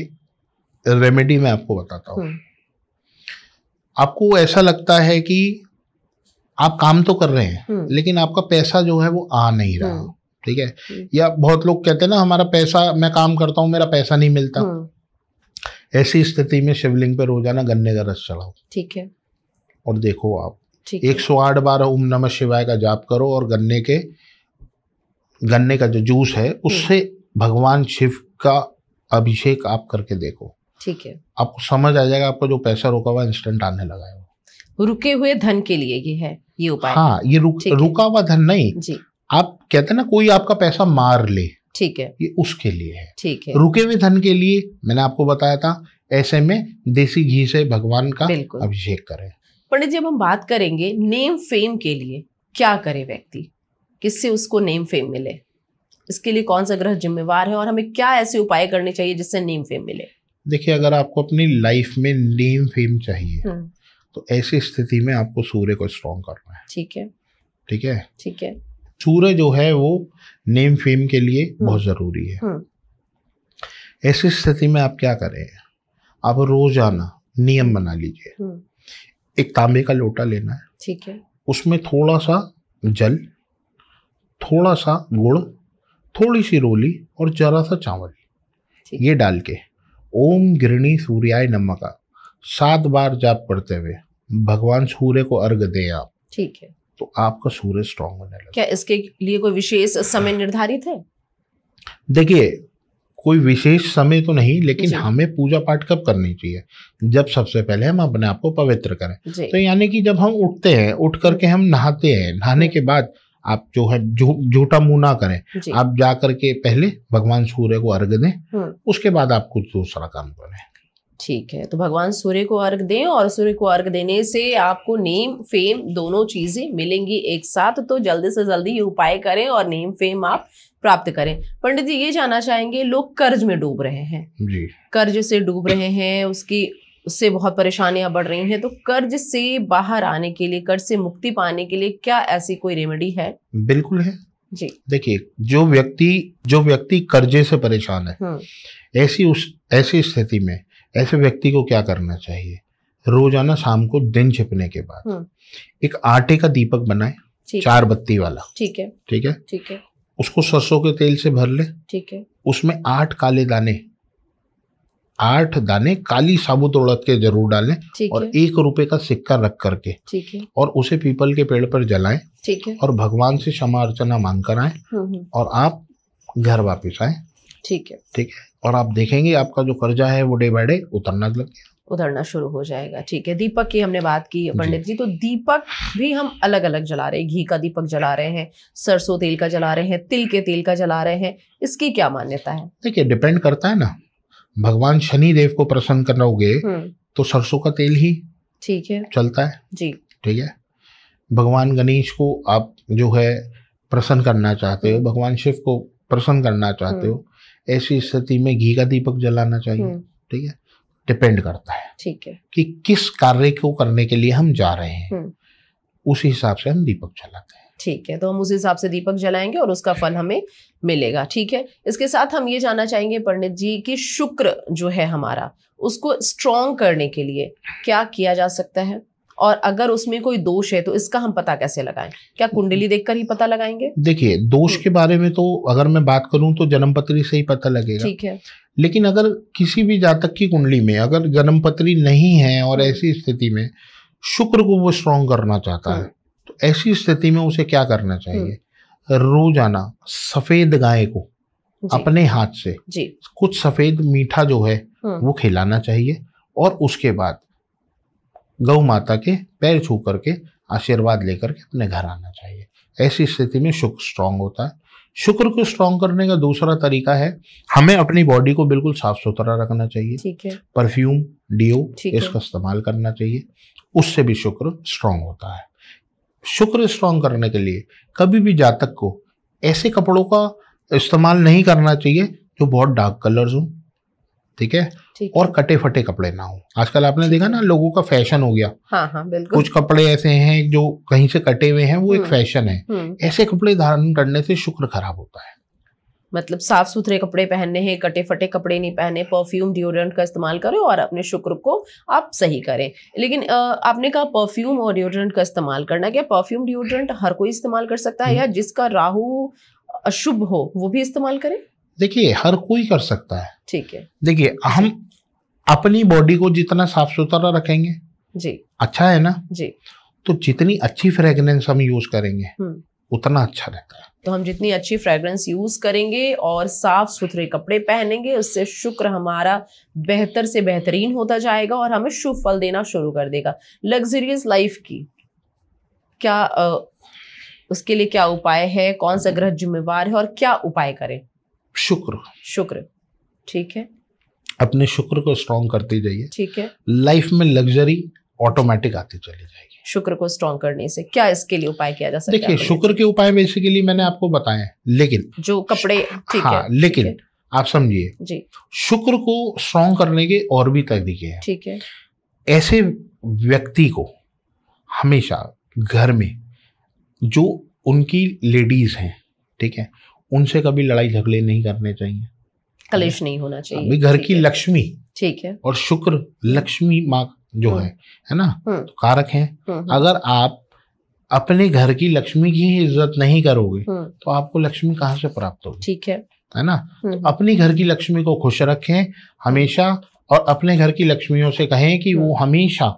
रेमेडी मैं आपको बताता हूँ। आपको ऐसा लगता है कि आप काम तो कर रहे हैं लेकिन आपका पैसा जो है वो आ नहीं रहा, ठीक है। या बहुत लोग कहते हैं ना हमारा पैसा, मैं काम करता हूँ मेरा पैसा नहीं मिलता। ऐसी स्थिति में शिवलिंग पे रोजाना गन्ने का रस चढ़ाओ। ठीक है। और देखो आप 108 बार ओम नमः शिवाय का जाप करो और गन्ने का जो जूस है उससे भगवान शिव का अभिषेक आप करके देखो। ठीक है। आपको समझ आ जाएगा, आपको जो पैसा रोका हुआ इंस्टेंट आने लगा है। रुके हुए धन के लिए ये है ये उपाय। हाँ, ये रुका हुआ धन नहीं जी। आप कहते हैं ना कोई आपका पैसा मार ले, ठीक है, ये उसके लिए है। ठीक है। रुके हुए धन के लिए मैंने आपको बताया था, ऐसे में देसी घी से भगवान का अभिषेक करें। पंडित जी अब हम बात करेंगे नेम फेम के लिए क्या करे व्यक्ति, किससे उसको नेम फेम मिले, इसके लिए कौन सा ग्रह जिम्मेवार है और हमें क्या ऐसे उपाय करने चाहिए जिससे नेम फेम मिले। देखिए अगर आपको अपनी लाइफ में नेम फेम चाहिए तो ऐसी स्थिति में आपको सूर्य को स्ट्रॉन्ग करना है। ठीक है। ठीक है। ठीक है। सूर्य जो है वो नेम फेम के लिए बहुत जरूरी है। ऐसी स्थिति में आप क्या करें, आप रोजाना नियम बना लीजिए। एक तांबे का लोटा लेना है। ठीक है। उसमें थोड़ा सा जल, थोड़ा सा गुड़, थोड़ी सी रोली और जरा सा चावल, ये डाल के ओम गृणी सूर्याय नमः का 7 बार जाप पढ़ते हुए भगवान सूर्य को अर्घ दें आप। ठीक है। तो आपका सूर्य स्ट्रॉन्ग होने लगेगा। क्या इसके लिए कोई विशेष समय निर्धारित है? देखिए कोई विशेष समय तो नहीं, लेकिन हमें पूजा पाठ कब करनी चाहिए, जब सबसे पहले हम अपने आप को पवित्र करें। तो यानी कि जब हम उठते हैं, उठ करके हम नहाते हैं, नहाने के बाद आप जो है झूठा मुंह ना करें, आप जा करके पहले भगवान सूर्य को अर्घ दें, उसके बाद आप कुछ दूसरा काम करें। ठीक है। तो भगवान सूर्य को अर्घ दें और सूर्य को अर्घ देने से आपको नेम फेम दोनों चीजें मिलेंगी एक साथ। तो जल्दी से जल्दी ये उपाय करें और नेम फेम आप प्राप्त करें। पंडित जी ये जानना चाहेंगे, लोग कर्ज में डूब रहे हैं जी, कर्ज से डूब रहे हैं, उससे बहुत परेशानियां बढ़ रही हैं, तो कर्ज से बाहर आने के लिए, कर्ज से मुक्ति पाने के लिए क्या ऐसी कोई रेमेडी है? बिल्कुल है जी। देखिए जो व्यक्ति कर्जे से परेशान है, ऐसी स्थिति में ऐसे व्यक्ति को क्या करना चाहिए, रोजाना शाम को दिन छिपने के बाद एक आटे का दीपक बनाए, 4 बत्ती वाला। ठीक है। ठीक है। ठीक है। उसको सरसों के तेल से भर ले। ठीक है। उसमें 8 दाने काली साबुत उड़द के जरूर डालें और 1 रुपए का सिक्का रख करके, ठीक है, और उसे पीपल के पेड़ पर जलाएं। ठीक है। और भगवान से क्षमा अर्चना मांग कर आए और आप घर वापिस आए। ठीक है। ठीक है। और आप देखेंगे आपका जो कर्जा है वो डे बाय डे उतरना शुरू हो जाएगा। ठीक है। दीपक की हमने बात की पंडित जी, तो दीपक भी हम अलग अलग जला रहे हैं, घी का दीपक जला रहे हैं, सरसों तेल का जला रहे हैं, तिल के तेल का जला रहे हैं, इसकी क्या मान्यता है? देखिए डिपेंड करता है ना, भगवान शनि देव को प्रसन्न करोगे तो सरसों का तेल ही ठीक है चलता है जी। ठीक है। भगवान गणेश को आप जो है प्रसन्न करना चाहते हो, भगवान शिव को प्रसन्न करना चाहते हो, ऐसी स्थिति में घी का दीपक जलाना चाहिए। ठीक है, डिपेंड करता है ठीक है कि किस कार्य को करने के लिए हम जा रहे हैं, उस हिसाब से हम दीपक जलाते हैं। ठीक है, तो हम उस हिसाब से दीपक जलाएंगे और उसका फल हमें मिलेगा। ठीक है, इसके साथ हम ये जानना चाहेंगे पंडित जी कि शुक्र जो है हमारा, उसको स्ट्रॉन्ग करने के लिए क्या किया जा सकता है, और अगर उसमें कोई दोष है तो इसका हम पता कैसे लगाएं? क्या कुंडली देखकर ही पता लगाएंगे? देखिए, दोष के बारे में तो अगर मैं बात करूं तो जन्मपत्री से ही पता लगेगा। ठीक है, लेकिन अगर किसी भी जातक की कुंडली में अगर जन्मपत्री नहीं है और ऐसी स्थिति में शुक्र को वो स्ट्रॉन्ग करना चाहता है, तो ऐसी स्थिति में उसे क्या करना चाहिए? रोजाना सफेद गाय को अपने हाथ से कुछ सफेद मीठा जो है वो खिलाना चाहिए, और उसके बाद गौ माता के पैर छू करके आशीर्वाद लेकर के अपने घर आना चाहिए। ऐसी स्थिति में शुक्र स्ट्रांग होता है। शुक्र को स्ट्रांग करने का दूसरा तरीका है, हमें अपनी बॉडी को बिल्कुल साफ सुथरा रखना चाहिए। ठीक है, परफ्यूम, डियो इसका इस्तेमाल करना चाहिए, उससे भी शुक्र स्ट्रांग होता है। शुक्र स्ट्रांग करने के लिए कभी भी जातक को ऐसे कपड़ों का इस्तेमाल नहीं करना चाहिए जो बहुत डार्क कलर्स हो। ठीक है, और कटे फटे कपड़े ना हो। आजकल आपने देखा ना, लोगों का फैशन हो गया। हाँ, बिल्कुल। कुछ कपड़े ऐसे हैं जो कहीं से कटे हुए हैं, वो एक फैशन है। ऐसे कपड़े धारण करने से शुक्र खराब होता है। मतलब साफ सुथरे कपड़े पहनने हैं, कटे फटे कपड़े नहीं पहने, परफ्यूम डिओड्रेंट का इस्तेमाल करें और अपने शुक्र को आप सही करें। लेकिन आपने कहा परफ्यूम और डिओड्रेंट का इस्तेमाल करना, क्या परफ्यूम डिओड्रेंट हर कोई इस्तेमाल कर सकता है, या जिसका राहु अशुभ हो वो भी इस्तेमाल करे? देखिए, हर कोई कर सकता है। ठीक है, देखिए, हम अपनी बॉडी को जितना साफ सुथरा रखेंगे जी, अच्छा है ना जी, तो जितनी अच्छी फ्रेग्रेंस हम यूज करेंगे उतना अच्छा रहता है। तो हम जितनी अच्छी फ्रेग्रेंस यूज करेंगे और साफ सुथरे कपड़े पहनेंगे, उससे शुक्र हमारा बेहतर से बेहतरीन होता जाएगा और हमें शुभ फल देना शुरू कर देगा। लग्जरियस लाइफ की क्या उसके लिए क्या उपाय है, कौन सा ग्रह जिम्मेवार है और क्या उपाय करें? शुक्र। ठीक है, अपने शुक्र को स्ट्रॉन्ग करते जाइए। ठीक है, लाइफ में लग्जरी ऑटोमेटिक आती चली जाएगी। शुक्र को स्ट्रॉन्ग करने से क्या इसके लिए उपाय किया जा सकता है? देखिए, शुक्र के उपाय बेसिकली मैंने आपको बताए, लेकिन जो कपड़े, ठीक है, लेकिन आप समझिए जी, शुक्र को स्ट्रॉन्ग करने के और भी तरीके हैं। ठीक है, ऐसे व्यक्ति को हमेशा घर में जो उनकी लेडीज हैं, ठीक है, उनसे कभी लड़ाई झगड़े नहीं करने चाहिए, कलेश नहीं होना चाहिए। घर की लक्ष्मी, ठीक है, और शुक्र लक्ष्मी माँ जो है ना, तो कारक है। अगर आप अपने घर की लक्ष्मी की ही इज्जत नहीं करोगे तो आपको लक्ष्मी कहाँ से प्राप्त होगी? ठीक है ना। तो अपनी घर की लक्ष्मी को खुश रखें हमेशा, और अपने घर की लक्ष्मियों से कहें कि वो हमेशा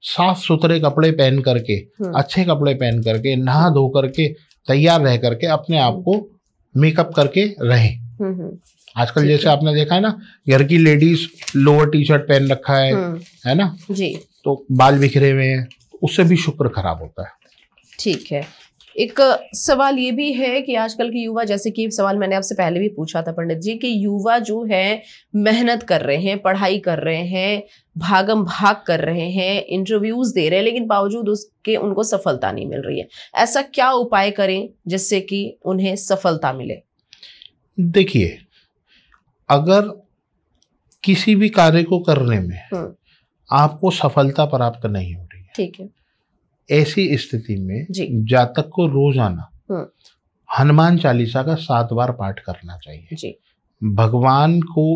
साफ सुथरे कपड़े पहन करके, अच्छे कपड़े पहन करके, नहा धो करके, तैयार रह करके अपने आप को मेकअप करके रहें। आजकल जैसे आपने देखा है ना, घर की लेडीज लोअर टी शर्ट पहन रखा है ना जी, तो बाल बिखरे हुए हैं, उससे भी शुक्र खराब होता है। ठीक है, एक सवाल ये भी है कि आजकल के युवा, जैसे कि सवाल मैंने आपसे पहले भी पूछा था पंडित जी, कि युवा जो है मेहनत कर रहे हैं, पढ़ाई कर रहे हैं, भागम भाग कर रहे हैं, इंटरव्यूज दे रहे हैं, लेकिन बावजूद उसके उनको सफलता नहीं मिल रही है। ऐसा क्या उपाय करें जिससे कि उन्हें सफलता मिले? देखिए, अगर किसी भी कार्य को करने में आपको सफलता प्राप्त नहीं हो रही है, ठीक है, ऐसी स्थिति में जातक को रोजाना हनुमान चालीसा का 7 बार पाठ करना चाहिए जी। भगवान को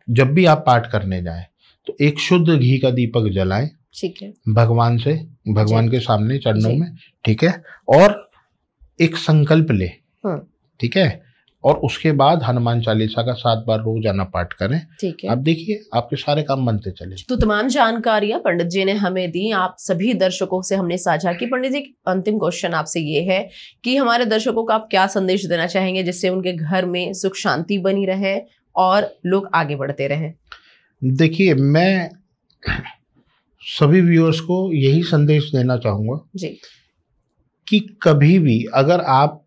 जब भी आप पाठ करने जाएं तो एक शुद्ध घी का दीपक जलाएं, ठीक है, भगवान के सामने चरणों में, ठीक है, और एक संकल्प ले, ठीक है, और उसके बाद हनुमान चालीसा का 7 बार रोजाना पाठ करें। ठीक है, आप देखिए आपके सारे काम बनते चले। तो तमाम जानकारियां पंडित जी ने हमें दी, आप सभी दर्शकों से हमने साझा की। पंडित जी, अंतिम क्वेश्चन आपसे ये है कि हमारे दर्शकों को आप क्या संदेश देना चाहेंगे जिससे उनके घर में सुख शांति बनी रहे और लोग आगे बढ़ते रहें? देखिए, मैं सभी व्यूअर्स को यही संदेश देना चाहूंगा जी, कि कभी भी अगर आप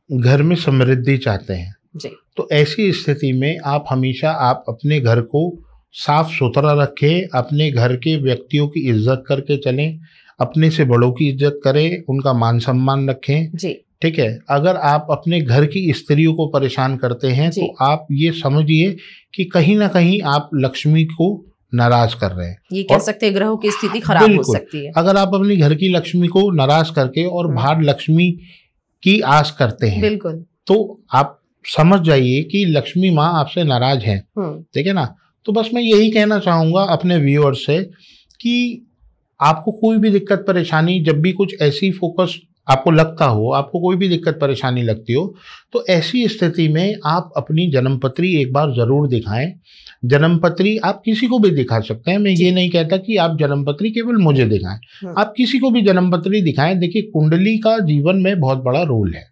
घर में समृद्धि चाहते हैं जी, तो ऐसी स्थिति में आप हमेशा आप अपने घर को साफ सुथरा रखें, अपने घर के व्यक्तियों की इज्जत करके चलें, अपने से बड़ों की इज्जत करें, उनका मान सम्मान रखें जी। ठीक है। अगर आप अपने घर की स्त्रियों को परेशान करते हैं तो आप ये समझिए कि कहीं ना कहीं आप लक्ष्मी को नाराज कर रहे हैं, ये कह सकते हैं ग्रहों की स्थिति खराब हो सकती है। अगर आप अपनी घर की लक्ष्मी को नाराज करके और बाहर लक्ष्मी की आस करते हैं बिल्कुल, तो आप समझ जाइए कि लक्ष्मी माँ आपसे नाराज है, ठीक है ना। तो बस मैं यही कहना चाहूंगा अपने व्यूअर्स से कि आपको कोई भी दिक्कत परेशानी, जब भी कुछ ऐसी फोकस आपको लगता हो, आपको कोई भी दिक्कत परेशानी लगती हो, तो ऐसी स्थिति में आप अपनी जन्मपत्री एक बार जरूर दिखाएं। जन्मपत्री आप किसी को भी दिखा सकते हैं, मैं ये नहीं कहता कि आप जन्मपत्री केवल मुझे दिखाएं, आप किसी को भी जन्मपत्री दिखाएं। देखिए कुंडली का जीवन में बहुत बड़ा रोल है,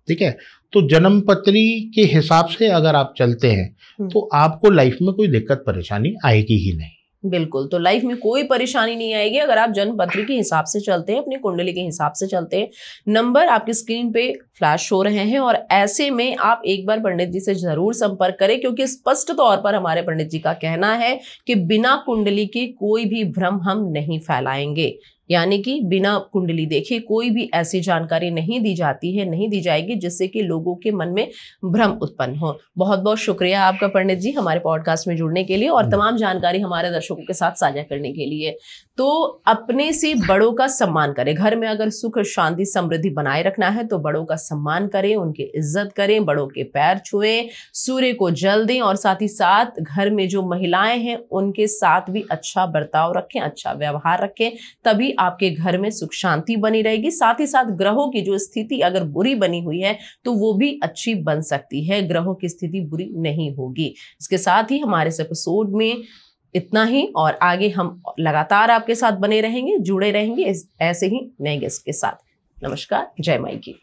ठीक है। तो जन्मपत्री के हिसाब से अगर आप चलते हैं तो आपको लाइफ में कोई दिक्कत परेशानी आएगी ही नहीं। बिल्कुल, तो लाइफ में कोई परेशानी नहीं आएगी अगर आप जन्मपत्री के हिसाब से चलते हैं, अपनी कुंडली के हिसाब से चलते हैं। नंबर आपकी स्क्रीन पे फ्लैश हो रहे हैं और ऐसे में आप एक बार पंडित जी से जरूर संपर्क करें, क्योंकि स्पष्ट तौर पर हमारे पंडित जी का कहना है कि बिना कुंडली के कोई भी भ्रम हम नहीं फैलाएंगे, यानी कि बिना कुंडली देखे कोई भी ऐसी जानकारी नहीं दी जाती है, नहीं दी जाएगी जिससे कि लोगों के मन में भ्रम उत्पन्न हो। बहुत बहुत शुक्रिया आपका पंडित जी हमारे पॉडकास्ट में जुड़ने के लिए और तमाम जानकारी हमारे दर्शकों के साथ साझा करने के लिए। तो अपने से बड़ों का सम्मान करें, घर में अगर सुख शांति समृद्धि बनाए रखना है तो बड़ों का सम्मान करें, उनकी इज्जत करें, बड़ों के पैर छुएं, सूर्य को जल दें और साथ ही साथ घर में जो महिलाएं हैं उनके साथ भी अच्छा बर्ताव रखें, अच्छा व्यवहार रखें, तभी आपके घर में सुख शांति बनी रहेगी। साथ ही साथ ग्रहों की जो स्थिति अगर बुरी बनी हुई है तो वो भी अच्छी बन सकती है, ग्रहों की स्थिति बुरी नहीं होगी। इसके साथ ही हमारे इस एपिसोड में इतना ही और आगे हम लगातार आपके साथ बने रहेंगे, जुड़े रहेंगे ऐसे ही नए गेस्ट के साथ। नमस्कार, जय माई की।